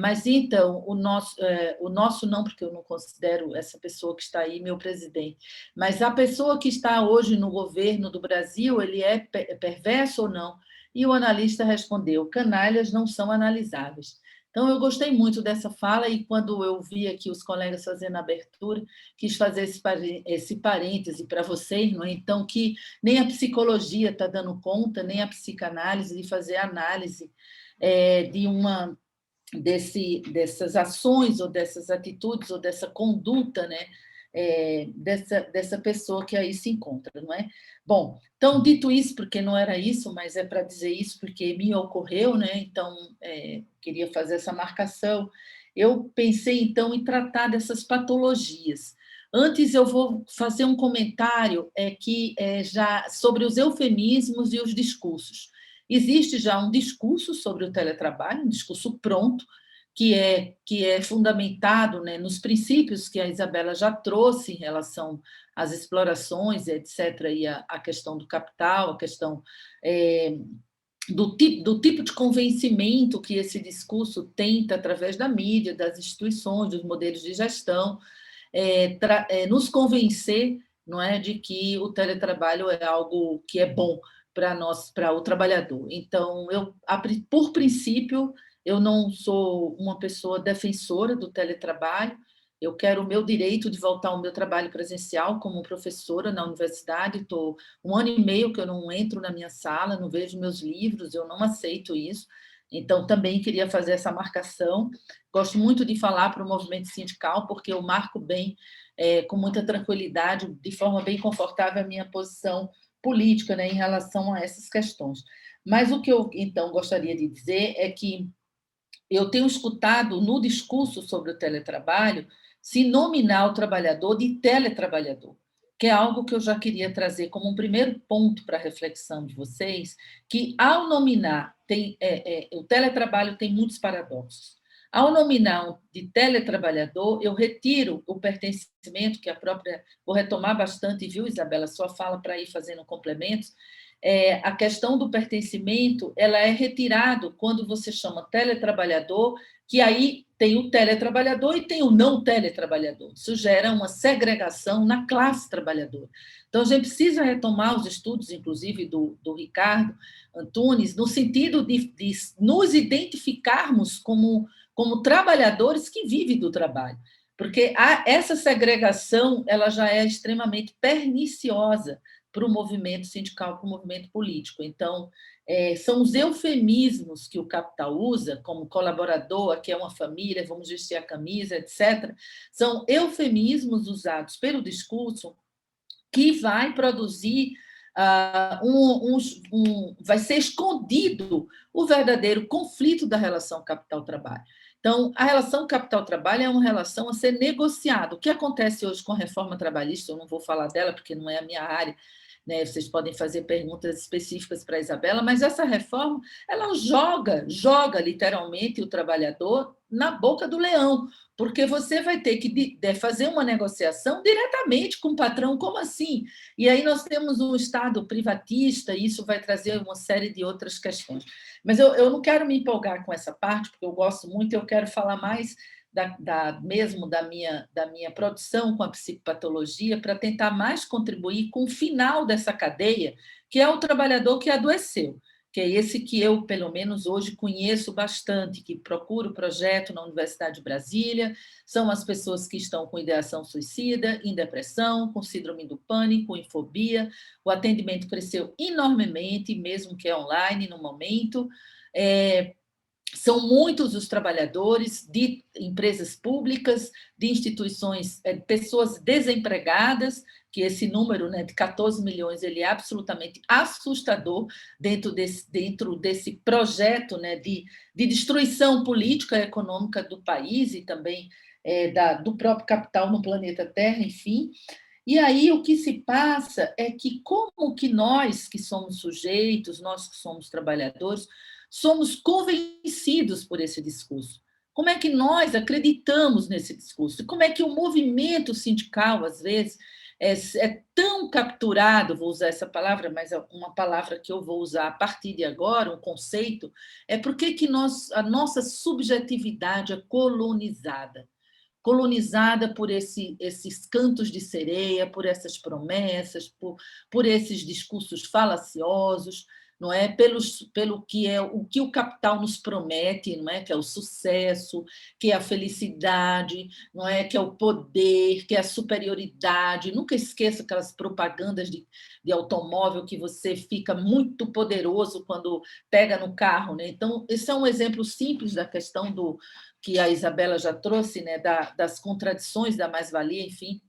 mas então, o nosso não, porque eu não considero essa pessoa que está aí meu presidente, mas a pessoa que está hoje no governo do Brasil, ele é perverso ou não? E o analista respondeu: canalhas não são analisáveis. Então, eu gostei muito dessa fala, e quando eu vi aqui os colegas fazendo a abertura, quis fazer esse parêntese para vocês, não é? Então, que nem a psicologia está dando conta, nem a psicanálise, de fazer análise dessas ações, ou dessas atitudes, ou dessa conduta, né? Dessa pessoa que aí se encontra, não é? Bom, então, dito isso, porque não era isso, mas é para dizer isso porque me ocorreu, né? Então, queria fazer essa marcação. Eu pensei, então, em tratar dessas patologias. Antes, eu vou fazer um comentário já sobre os eufemismos e os discursos. Existe já um discurso sobre o teletrabalho, um discurso pronto, que é fundamentado, né, nos princípios que a Isabela já trouxe em relação às explorações, etc., e a questão do capital, a questão do tipo de convencimento que esse discurso tenta, através da mídia, das instituições, dos modelos de gestão, nos convencer, não é, de que o teletrabalho é algo que é bom para o trabalhador. Então, por princípio, eu não sou uma pessoa defensora do teletrabalho, eu quero o meu direito de voltar ao meu trabalho presencial como professora na universidade. Estou 1 ano e meio que eu não entro na minha sala, não vejo meus livros, eu não aceito isso. Então, também queria fazer essa marcação. Gosto muito de falar para o movimento sindical, porque eu marco bem, com muita tranquilidade, de forma bem confortável, a minha posição política, né, em relação a essas questões. Mas o que eu, então, gostaria de dizer é que eu tenho escutado no discurso sobre o teletrabalho se nominar o trabalhador de teletrabalhador, que é algo que eu já queria trazer como um primeiro ponto para a reflexão de vocês, que ao nominar, o teletrabalho tem muitos paradoxos. Ao nominar de teletrabalhador, eu retiro o pertencimento, que a própria... Vou retomar bastante, viu, Isabela, sua fala para ir fazendo complementos. A questão do pertencimento, ela é retirado quando você chama teletrabalhador, que aí tem o teletrabalhador e tem o não teletrabalhador. Isso gera uma segregação na classe trabalhadora. Então, a gente precisa retomar os estudos, inclusive, do Ricardo Antunes, no sentido de nos identificarmos como trabalhadores que vivem do trabalho. Porque essa segregação ela já é extremamente perniciosa para o movimento sindical, para o movimento político. Então, são os eufemismos que o capital usa, como colaborador, aqui é uma família, vamos vestir a camisa, etc. São eufemismos usados pelo discurso que vai produzir, vai ser escondido o verdadeiro conflito da relação capital-trabalho. Então, a relação capital-trabalho é uma relação a ser negociada. O que acontece hoje com a reforma trabalhista, eu não vou falar dela porque não é a minha área, né? Vocês podem fazer perguntas específicas para a Isabela, mas essa reforma ela joga literalmente o trabalhador na boca do leão, porque você vai ter que fazer uma negociação diretamente com o patrão. Como assim? E aí nós temos um Estado privatista, e isso vai trazer uma série de outras questões. Mas eu não quero me empolgar com essa parte, porque eu gosto muito, eu quero falar mais mesmo da minha produção com a psicopatologia, para tentar mais contribuir com o final dessa cadeia, que é o trabalhador que adoeceu, que é esse que eu, pelo menos hoje, conheço bastante, que procuro projeto na Universidade de Brasília, são as pessoas que estão com ideação suicida, em depressão, com síndrome do pânico, em fobia. O atendimento cresceu enormemente, mesmo que é online no momento. São muitos os trabalhadores de empresas públicas, de instituições, pessoas desempregadas, que esse número, né, de 14 milhões ele é absolutamente assustador dentro desse projeto, né, de destruição política e econômica do país e também do próprio capital no planeta Terra, enfim. E aí o que se passa é que como que nós que somos sujeitos, nós que somos trabalhadores, somos convencidos por esse discurso? Como é que nós acreditamos nesse discurso? Como é que o movimento sindical, às vezes, é tão capturado, vou usar essa palavra, mas é uma palavra que eu vou usar a partir de agora, um conceito, por que a nossa subjetividade é colonizada por esses cantos de sereia, por essas promessas, por esses discursos falaciosos. não é? Pelo que é o que o capital nos promete, não é? Que é o sucesso, que é a felicidade, não é? Que é o poder, que é a superioridade. Nunca esqueça aquelas propagandas de automóvel que você fica muito poderoso quando pega no carro, né? Então, esse é um exemplo simples da questão do que a Isabela já trouxe, né? Das contradições da mais-valia, enfim,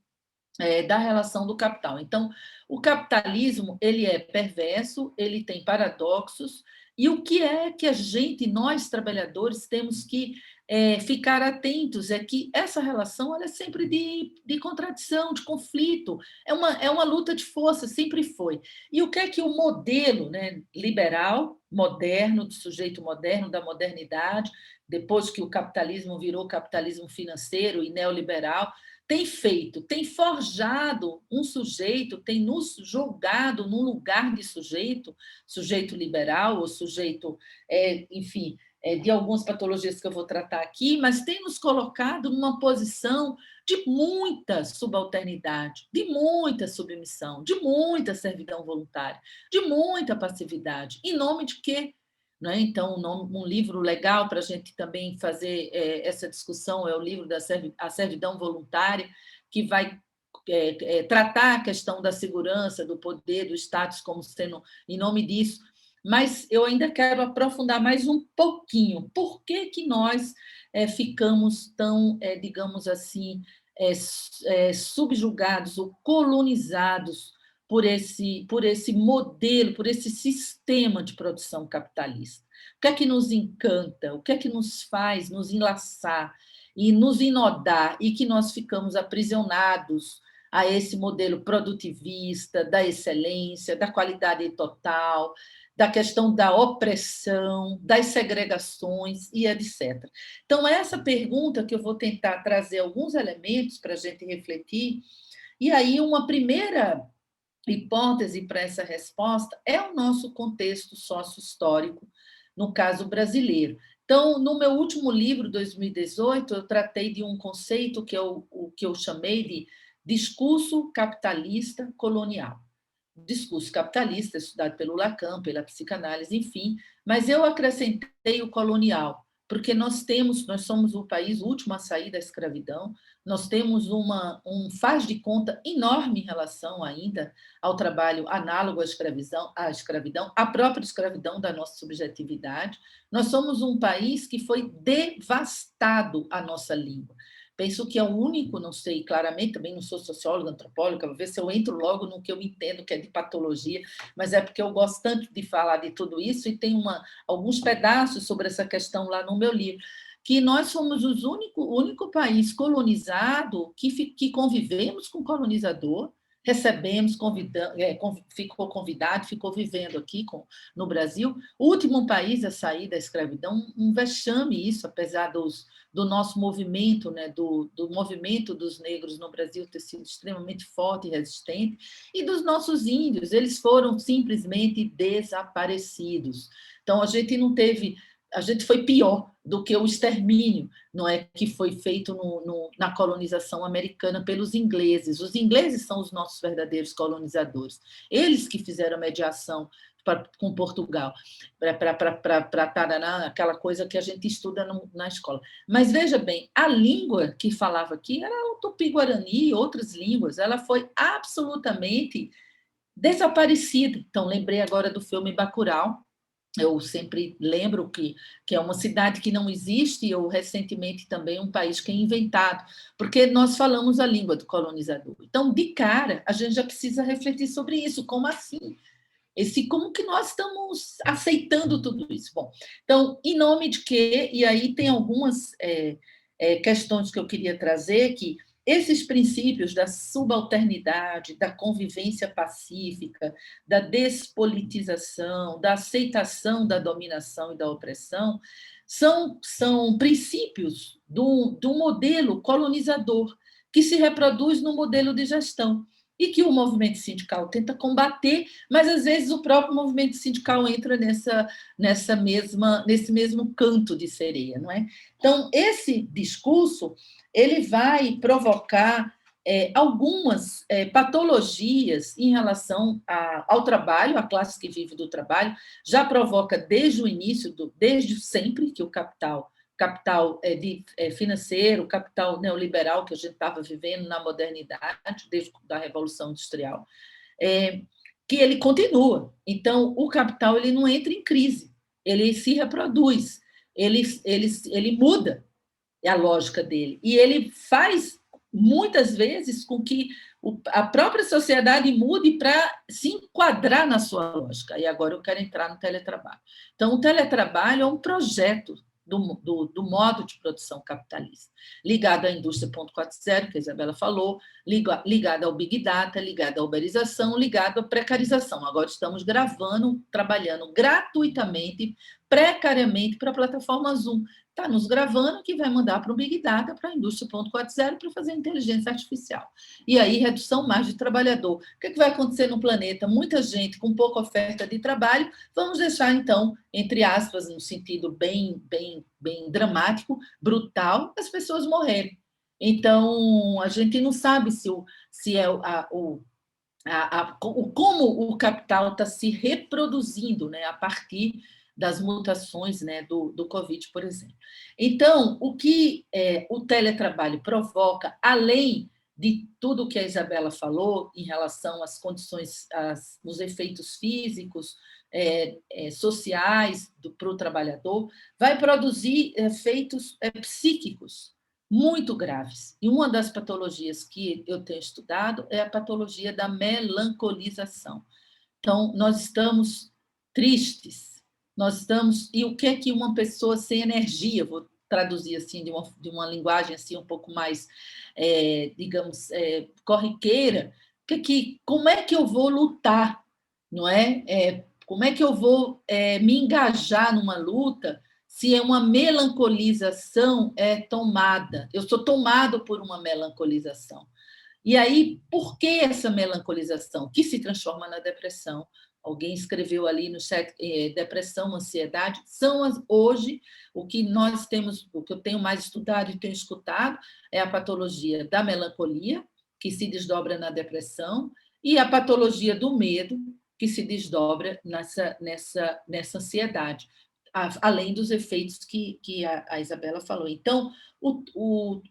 da relação do capital. Então, o capitalismo ele é perverso, ele tem paradoxos, e o que é que a gente, nós trabalhadores, temos que ficar atentos é que essa relação ela é sempre de contradição, de conflito, é uma luta de força, sempre foi. E o que é que o modelo, né, liberal, moderno, do sujeito moderno, da modernidade, depois que o capitalismo virou capitalismo financeiro e neoliberal, tem feito, tem forjado um sujeito, tem nos jogado num lugar de sujeito, sujeito liberal ou sujeito, enfim, de algumas patologias que eu vou tratar aqui, mas tem nos colocado numa posição de muita subalternidade, de muita submissão, de muita servidão voluntária, de muita passividade. Em nome de quê? Né? Então, um livro legal para a gente também fazer essa discussão é o livro da Servidão Voluntária, que vai tratar a questão da segurança, do poder, do status como sendo em nome disso. Mas eu ainda quero aprofundar mais um pouquinho. Por que que nós ficamos tão, digamos assim, subjugados ou colonizados por esse modelo, por esse sistema de produção capitalista? O que é que nos encanta? O que é que nos faz nos enlaçar e nos inodar e que nós ficamos aprisionados a esse modelo produtivista, da excelência, da qualidade total, da questão da opressão, das segregações e etc. Então, essa pergunta que eu vou tentar trazer alguns elementos para a gente refletir, e aí uma primeira hipótese para essa resposta é o nosso contexto sócio-histórico, no caso brasileiro. Então, no meu último livro, 2018, eu tratei de um conceito que o que eu chamei de discurso capitalista colonial. Discurso capitalista, estudado pelo Lacan, pela psicanálise, enfim, mas eu acrescentei o colonial, porque nós somos o país último a sair da escravidão, nós temos um faz de conta enorme em relação ainda ao trabalho análogo à escravidão, à própria escravidão da nossa subjetividade. Nós somos um país que foi devastado a nossa língua. Penso que é o único, não sei claramente, também não sou socióloga, antropóloga, vou ver se eu entro logo no que eu entendo, que é de patologia, mas é porque eu gosto tanto de falar de tudo isso e tem alguns pedaços sobre essa questão lá no meu livro, que nós somos o único país colonizado que convivemos com o colonizador, recebemos, ficou convidado, ficou vivendo aqui no Brasil, o último país a sair da escravidão, um vexame isso, apesar do nosso movimento, né, do movimento dos negros no Brasil ter sido extremamente forte e resistente, e dos nossos índios, eles foram simplesmente desaparecidos. Então, a gente foi pior do que o extermínio, não é, que foi feito na colonização americana pelos ingleses. Os ingleses são os nossos verdadeiros colonizadores. Eles que fizeram a mediação com Portugal, para Taraná, aquela coisa que a gente estuda na escola. Mas, veja bem, a língua que falava aqui era o Tupi-Guarani e outras línguas, ela foi absolutamente desaparecida. Então, lembrei agora do filme Bacurau. Eu sempre lembro que é uma cidade que não existe, ou recentemente também um país que é inventado, porque nós falamos a língua do colonizador. Então, de cara, a gente já precisa refletir sobre isso. Como assim? Como que nós estamos aceitando tudo isso? Bom, então, em nome de quê? E aí tem algumas questões que eu queria trazer, que esses princípios da subalternidade, da convivência pacífica, da despolitização, da aceitação da dominação e da opressão, são princípios do modelo colonizador que se reproduz no modelo de gestão e que o movimento sindical tenta combater, mas às vezes o próprio movimento sindical entra nesse mesmo canto de sereia, não é? Então, esse discurso ele vai provocar algumas patologias em relação ao trabalho, a classe que vive do trabalho, já provoca desde o início, desde sempre, que o capital financeiro, o capital neoliberal que a gente estava vivendo na modernidade, desde a Revolução Industrial, que ele continua. Então, o capital ele não entra em crise, ele se reproduz, ele muda a lógica dele, e ele faz, muitas vezes, com que a própria sociedade mude para se enquadrar na sua lógica. E agora eu quero entrar no teletrabalho. Então, o teletrabalho é um projeto do modo de produção capitalista, ligado à indústria 4.0, que a Isabela falou, ligado ao Big Data, ligado à uberização, ligado à precarização. Agora estamos gravando, trabalhando gratuitamente, precariamente, para a plataforma Zoom. Está nos gravando, que vai mandar para o Big Data, para a indústria 4.0, para fazer inteligência artificial. E aí, redução mais de trabalhador. O que vai acontecer no planeta? Muita gente com pouca oferta de trabalho, vamos deixar, então, entre aspas, no sentido bem dramático, brutal, as pessoas morrerem. Então, a gente não sabe como o capital está se reproduzindo, né, a partir das mutações, né, do Covid, por exemplo. Então, o que o teletrabalho provoca, além de tudo que a Isabela falou em relação às condições, os efeitos físicos, sociais para o trabalhador, vai produzir efeitos psíquicos muito graves. E uma das patologias que eu tenho estudado é a patologia da melancolização. Então, nós estamos tristes, e o que é que uma pessoa sem energia, vou traduzir assim de uma linguagem assim um pouco mais, digamos, corriqueira, como é que eu vou lutar, não é? Como é que eu vou me engajar numa luta se é uma melancolização tomada? Eu sou tomado por uma melancolização. E aí, por que essa melancolização, que se transforma na depressão? Alguém escreveu ali no chat, depressão, ansiedade, são hoje o que nós temos, o que eu tenho mais estudado e tenho escutado, é a patologia da melancolia, que se desdobra na depressão, e a patologia do medo, que se desdobra nessa ansiedade, além dos efeitos que a Isabela falou. Então, o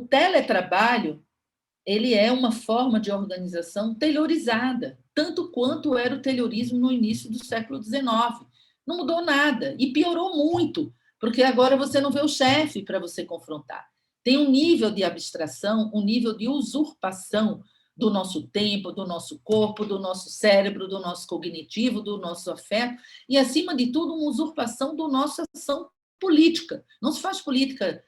teletrabalho, ele é uma forma de organização taylorizada, tanto quanto era o taylorismo no início do século XIX. Não mudou nada, e piorou muito, porque agora você não vê o chefe para você confrontar. Tem um nível de abstração, um nível de usurpação do nosso tempo, do nosso corpo, do nosso cérebro, do nosso cognitivo, do nosso afeto, e, acima de tudo, uma usurpação da nossa ação política. Não se faz política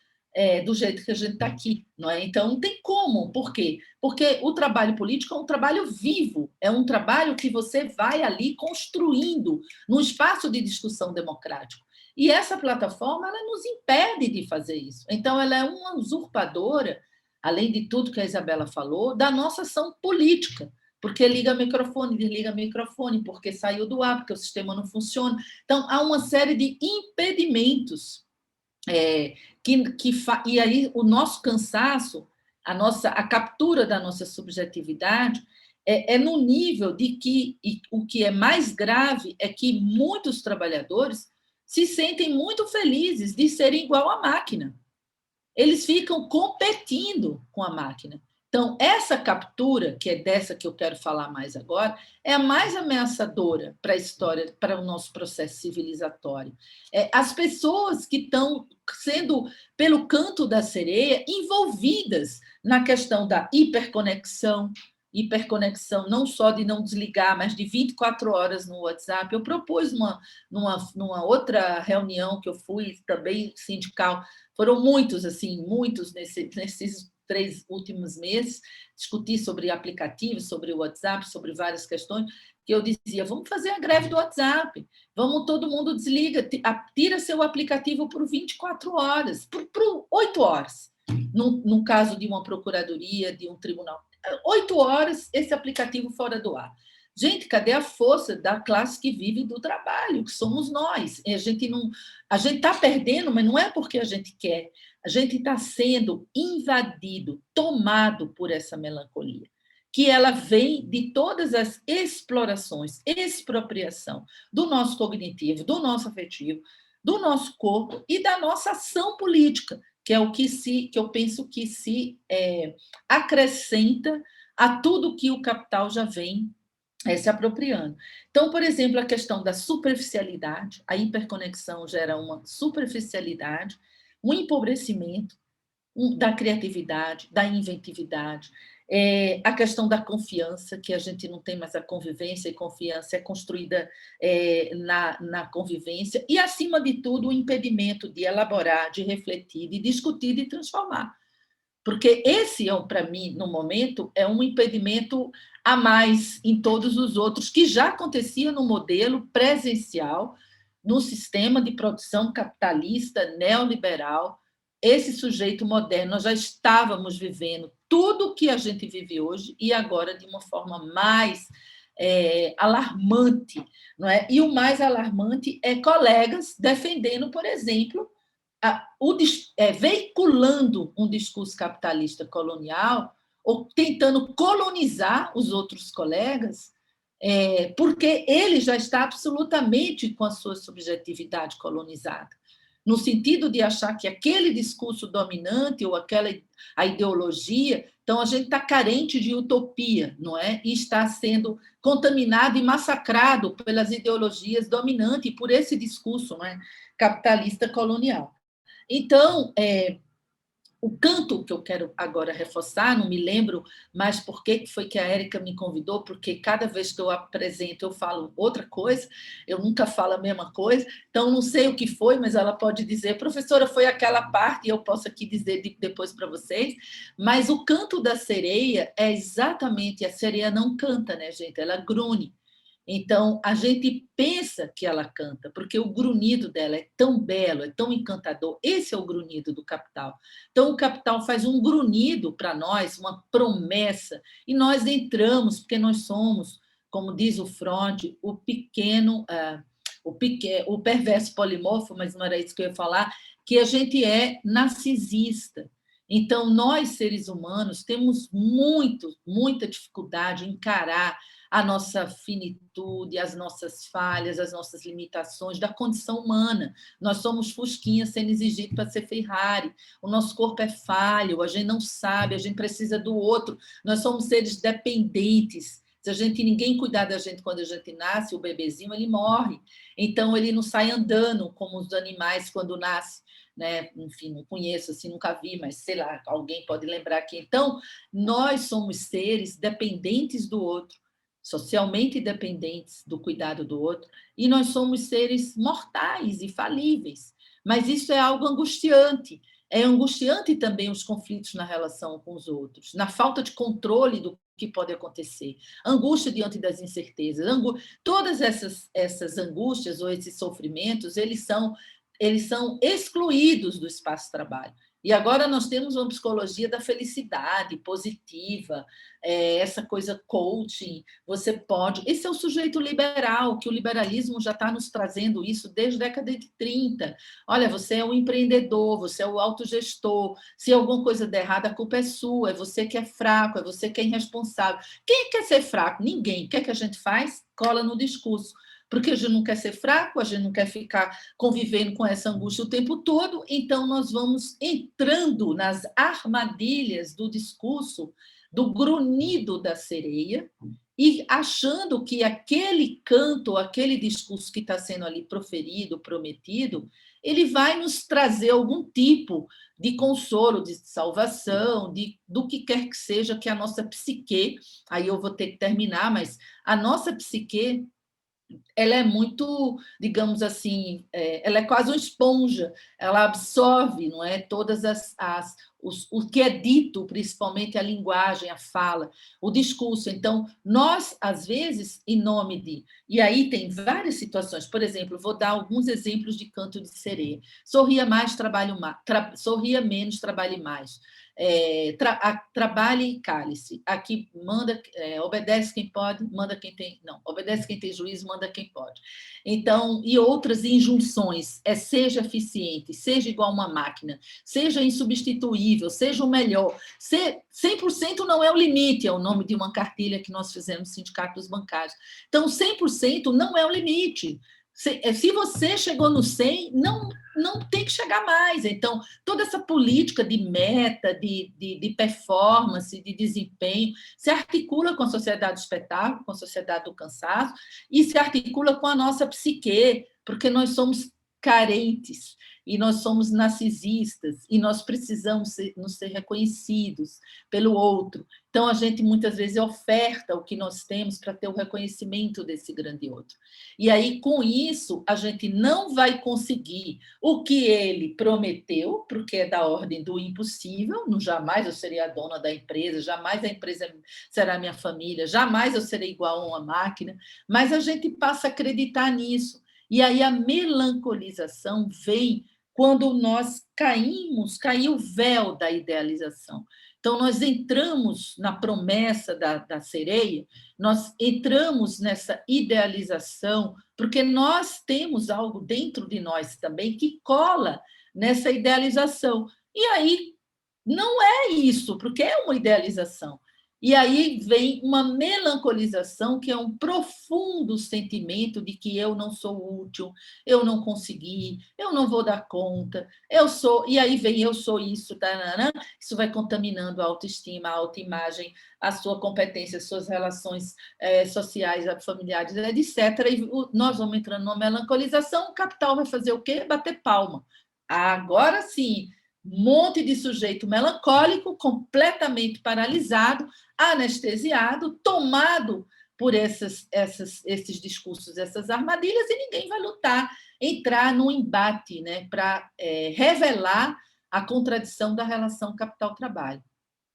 do jeito que a gente está aqui, não é? Então, não tem como. Por quê? Porque o trabalho político é um trabalho vivo, é um trabalho que você vai ali construindo num espaço de discussão democrático. E essa plataforma, ela nos impede de fazer isso. Então, ela é uma usurpadora, além de tudo que a Isabela falou, da nossa ação política, porque liga microfone, desliga microfone, porque saiu do ar, porque o sistema não funciona. Então, há uma série de impedimentos e aí o nosso cansaço, a captura da nossa subjetividade é no nível de que, e o que é mais grave é que muitos trabalhadores se sentem muito felizes de serem igual à máquina. Eles ficam competindo com a máquina. Então, essa captura, que é dessa que eu quero falar mais agora, é a mais ameaçadora para a história, para o nosso processo civilizatório. As pessoas que estão sendo, pelo canto da sereia, envolvidas na questão da hiperconexão não só de não desligar, mas de 24 horas no WhatsApp. Eu propus numa outra reunião que eu fui, também sindical, foram muitos nesses 3 últimos meses, discuti sobre aplicativos, sobre o WhatsApp, sobre várias questões, que eu dizia, vamos fazer a greve do WhatsApp, todo mundo desliga, tira seu aplicativo por 24 horas, por 8 horas, num caso de uma procuradoria, de um tribunal. 8 horas, esse aplicativo fora do ar. Gente, cadê a força da classe que vive do trabalho, que somos nós? E a gente está perdendo, mas não é porque a gente quer. A gente está sendo invadido, tomado por essa melancolia, que ela vem de todas as explorações, expropriação do nosso cognitivo, do nosso afetivo, do nosso corpo e da nossa ação política, que é o que eu penso que se acrescenta a tudo que o capital já vem se apropriando. Então, por exemplo, a questão da superficialidade, a hiperconexão gera uma superficialidade, um empobrecimento da criatividade, da inventividade, a questão da confiança, que a gente não tem mais a convivência, e confiança é construída na convivência, e, acima de tudo, o impedimento de elaborar, de refletir, de discutir, de transformar. Porque esse, para mim, no momento, é um impedimento a mais em todos os outros, que já acontecia no modelo presencial, no sistema de produção capitalista neoliberal. Esse sujeito moderno, nós já estávamos vivendo tudo o que a gente vive hoje, e agora de uma forma mais alarmante. Não é? E o mais alarmante é colegas defendendo, por exemplo, veiculando um discurso capitalista colonial, ou tentando colonizar os outros colegas, porque ele já está absolutamente com a sua subjetividade colonizada, no sentido de achar que aquele discurso dominante ou a ideologia, então a gente está carente de utopia, não é? E está sendo contaminado e massacrado pelas ideologias dominantes e por esse discurso, não é, capitalista colonial. Então, o canto que eu quero agora reforçar, não me lembro mais por que foi que a Érica me convidou, porque cada vez que eu apresento eu falo outra coisa, eu nunca falo a mesma coisa, então não sei o que foi, mas ela pode dizer, professora, foi aquela parte, e eu posso aqui dizer depois para vocês, mas o canto da sereia é exatamente, a sereia não canta, né, gente? Ela grune. Então, a gente pensa que ela canta, porque o grunhido dela é tão belo, é tão encantador. Esse é o grunhido do capital. Então, o capital faz um grunhido para nós, uma promessa, e nós entramos, porque nós somos, como diz o Freud, o perverso polimorfo, mas não era isso que eu ia falar, que a gente é narcisista. Então, nós, seres humanos, temos muita dificuldade em encarar a nossa finitude, as nossas falhas, as nossas limitações da condição humana. Nós somos fusquinha sendo exigido para ser Ferrari. O nosso corpo é falho, a gente não sabe, a gente precisa do outro. Nós somos seres dependentes. Se ninguém cuidar da gente quando a gente nasce, o bebezinho, ele morre. Então, ele não sai andando como os animais quando nasce. Né? Enfim, não conheço, assim, nunca vi, mas sei lá, alguém pode lembrar aqui. Então, nós somos seres dependentes do outro, socialmente dependentes do cuidado do outro, e nós somos seres mortais e falíveis. Mas isso é algo angustiante. É angustiante também os conflitos na relação com os outros, na falta de controle do que pode acontecer, angústia diante das incertezas, todas essas angústias ou esses sofrimentos, eles são excluídos do espaço de trabalho. E agora nós temos uma psicologia da felicidade positiva, essa coisa coaching, você pode... Esse é o sujeito liberal, que o liberalismo já está nos trazendo isso desde a década de 30. Olha, você é o empreendedor, você é o autogestor, se alguma coisa der errado, a culpa é sua, é você que é fraco, é você que é irresponsável. Quem quer ser fraco? Ninguém. O que é que a gente faz? Cola no discurso. Porque a gente não quer ser fraco, a gente não quer ficar convivendo com essa angústia o tempo todo, então nós vamos entrando nas armadilhas do discurso, do grunhido da sereia, e achando que aquele canto, aquele discurso que está sendo ali proferido, prometido, ele vai nos trazer algum tipo de consolo, de salvação, do que quer que seja que a nossa psique, aí eu vou ter que terminar, mas a nossa psique, ela é muito, digamos assim, ela é quase uma esponja, ela absorve, não é, todas o que é dito, principalmente a linguagem, a fala, o discurso. Então, nós, às vezes, em nome de... E aí tem várias situações. Por exemplo, vou dar alguns exemplos de canto de sereia. Sorria mais, trabalhe mais. Sorria menos, trabalhe mais. Trabalhe e cale-se. Aqui manda, obedece quem pode, manda quem tem... Não, obedece quem tem juízo, manda quem pode. Então, e outras injunções, seja eficiente, seja igual a uma máquina, seja insubstituível, seja o melhor. 100% não é o limite, é o nome de uma cartilha que nós fizemos no Sindicato dos Bancários. Então, 100% não é o limite. Se você chegou no 100, não tem que chegar mais. Então, toda essa política de meta, de performance, de desempenho, se articula com a sociedade do espetáculo, com a sociedade do cansaço, e se articula com a nossa psique, porque nós somos carentes, e nós somos narcisistas, e nós precisamos nos ser reconhecidos pelo outro. Então, a gente, muitas vezes, oferta o que nós temos para ter o reconhecimento desse grande outro. E aí, com isso, a gente não vai conseguir o que ele prometeu, porque é da ordem do impossível, não, jamais eu serei a dona da empresa, jamais a empresa será minha família, jamais eu serei igual a uma máquina, mas a gente passa a acreditar nisso. E aí a melancolização vem quando nós caiu o véu da idealização. Então, nós entramos na promessa da sereia, nós entramos nessa idealização, porque nós temos algo dentro de nós também que cola nessa idealização. E aí, não é isso, porque é uma idealização. E aí vem uma melancolização, que é um profundo sentimento de que eu não sou útil, eu não consegui, eu não vou dar conta, eu sou... E aí vem eu sou isso, taranã, isso vai contaminando a autoestima, a autoimagem, a sua competência, as suas relações sociais, familiares, etc. E nós vamos entrando numa melancolização, o capital vai fazer o quê? Bater palma. Agora sim... monte de sujeito melancólico, completamente paralisado, anestesiado, tomado por esses discursos, essas armadilhas, e ninguém vai lutar, entrar num embate, né, para revelar a contradição da relação capital-trabalho.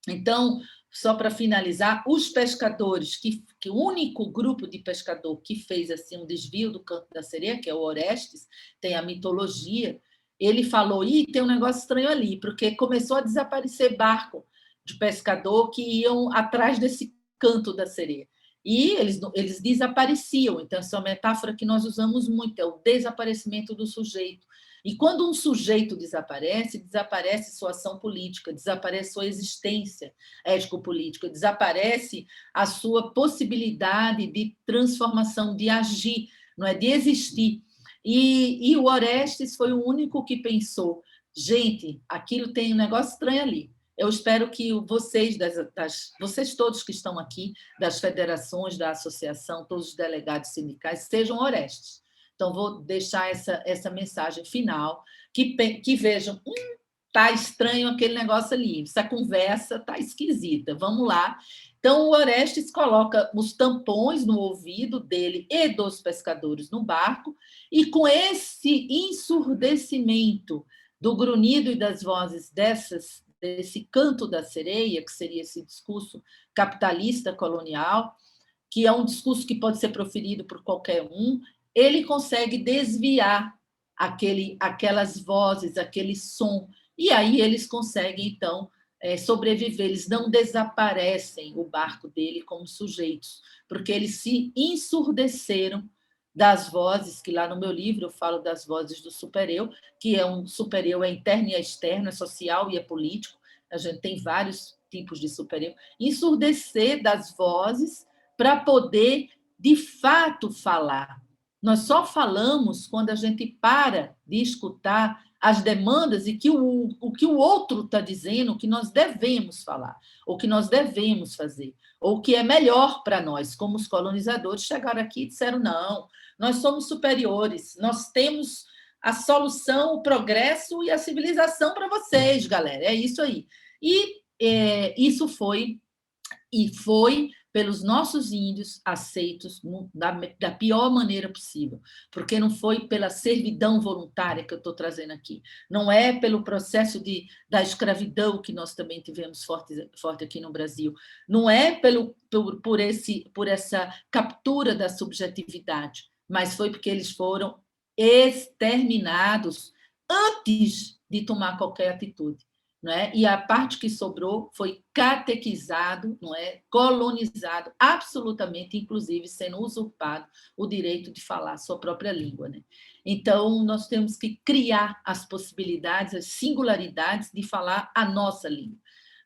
Então, só para finalizar, os pescadores, que o único grupo de pescador que fez assim um desvio do canto da sereia, que é o Orestes, tem a mitologia, ele falou, tem um negócio estranho ali, porque começou a desaparecer barco de pescador que iam atrás desse canto da sereia. E eles desapareciam. Então, essa é uma metáfora que nós usamos muito, é o desaparecimento do sujeito. E quando um sujeito desaparece sua ação política, desaparece sua existência ético-política, desaparece a sua possibilidade de transformação, de agir, não é, de existir. E o Orestes foi o único que pensou, gente, aquilo tem um negócio estranho ali. Eu espero que vocês, vocês todos que estão aqui, das federações, da associação, todos os delegados sindicais, sejam Orestes. Então, vou deixar essa mensagem final, que vejam, está estranho aquele negócio ali, essa conversa está esquisita, vamos lá. Então, o Orestes coloca os tampões no ouvido dele e dos pescadores no barco, e com esse ensurdecimento do grunhido e das vozes desse canto da sereia, que seria esse discurso capitalista colonial, que é um discurso que pode ser proferido por qualquer um, ele consegue desviar aquelas vozes, aquele som, e aí eles conseguem, então, sobreviver. Eles não desaparecem, o barco dele, como sujeitos, porque eles se ensurdeceram das vozes, que lá no meu livro eu falo das vozes do super-eu, que é um super-eu, é interno e é externo, é social e é político, a gente tem vários tipos de super-eu, ensurdecer das vozes para poder, de fato, falar. Nós só falamos quando a gente para de escutar as demandas e o que o outro está dizendo, o que nós devemos falar, o que nós devemos fazer, ou o que é melhor para nós, como os colonizadores chegaram aqui e disseram, não, nós somos superiores, nós temos a solução, o progresso e a civilização para vocês, galera, é isso aí. E isso foi pelos nossos índios aceitos da pior maneira possível, porque não foi pela servidão voluntária que eu estou trazendo aqui, não é pelo processo da escravidão que nós também tivemos forte aqui no Brasil, não é por essa captura da subjetividade, mas foi porque eles foram exterminados antes de tomar qualquer atitude. Não é? E a parte que sobrou foi catequizado, não é? Colonizado, absolutamente, inclusive sendo usurpado o direito de falar a sua própria língua. Né? Então, nós temos que criar as possibilidades, as singularidades de falar a nossa língua.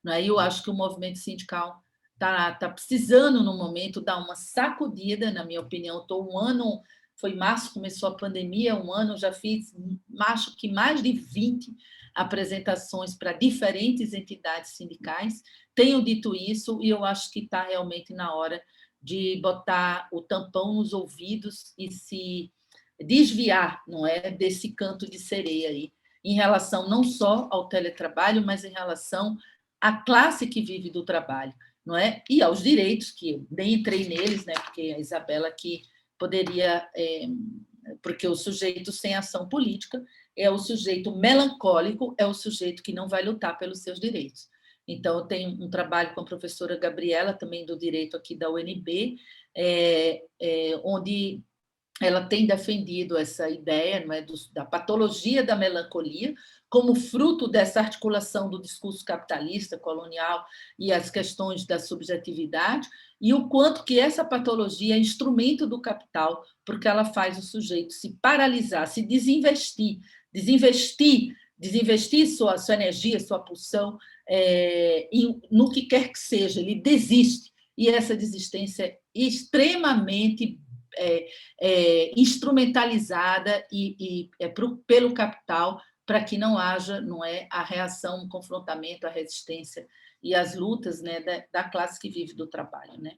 Não é? E eu acho que o movimento sindical está precisando, no momento, dar uma sacudida, na minha opinião. Estou um ano... Foi março, começou a pandemia, um ano já fiz, acho que mais de 20 apresentações para diferentes entidades sindicais. Tenho dito isso e eu acho que está realmente na hora de botar o tampão nos ouvidos e se desviar, não é, desse canto de sereia aí, em relação não só ao teletrabalho, mas em relação à classe que vive do trabalho, não é? E aos direitos, que eu nem entrei neles, né, porque a Isabela aqui poderia, porque o sujeito sem ação política é o sujeito melancólico, é o sujeito que não vai lutar pelos seus direitos. Então, eu tenho um trabalho com a professora Gabriela, também do direito aqui da UNB, onde ela tem defendido essa ideia, não é, da patologia da melancolia como fruto dessa articulação do discurso capitalista, colonial e as questões da subjetividade, e o quanto que essa patologia é instrumento do capital, porque ela faz o sujeito se paralisar, se desinvestir sua energia, sua pulsão no que quer que seja, ele desiste, e essa desistência é extremamente instrumentalizada pelo capital para que não haja, não é, a reação, o confrontamento, a resistência e as lutas, né, da classe que vive do trabalho, né?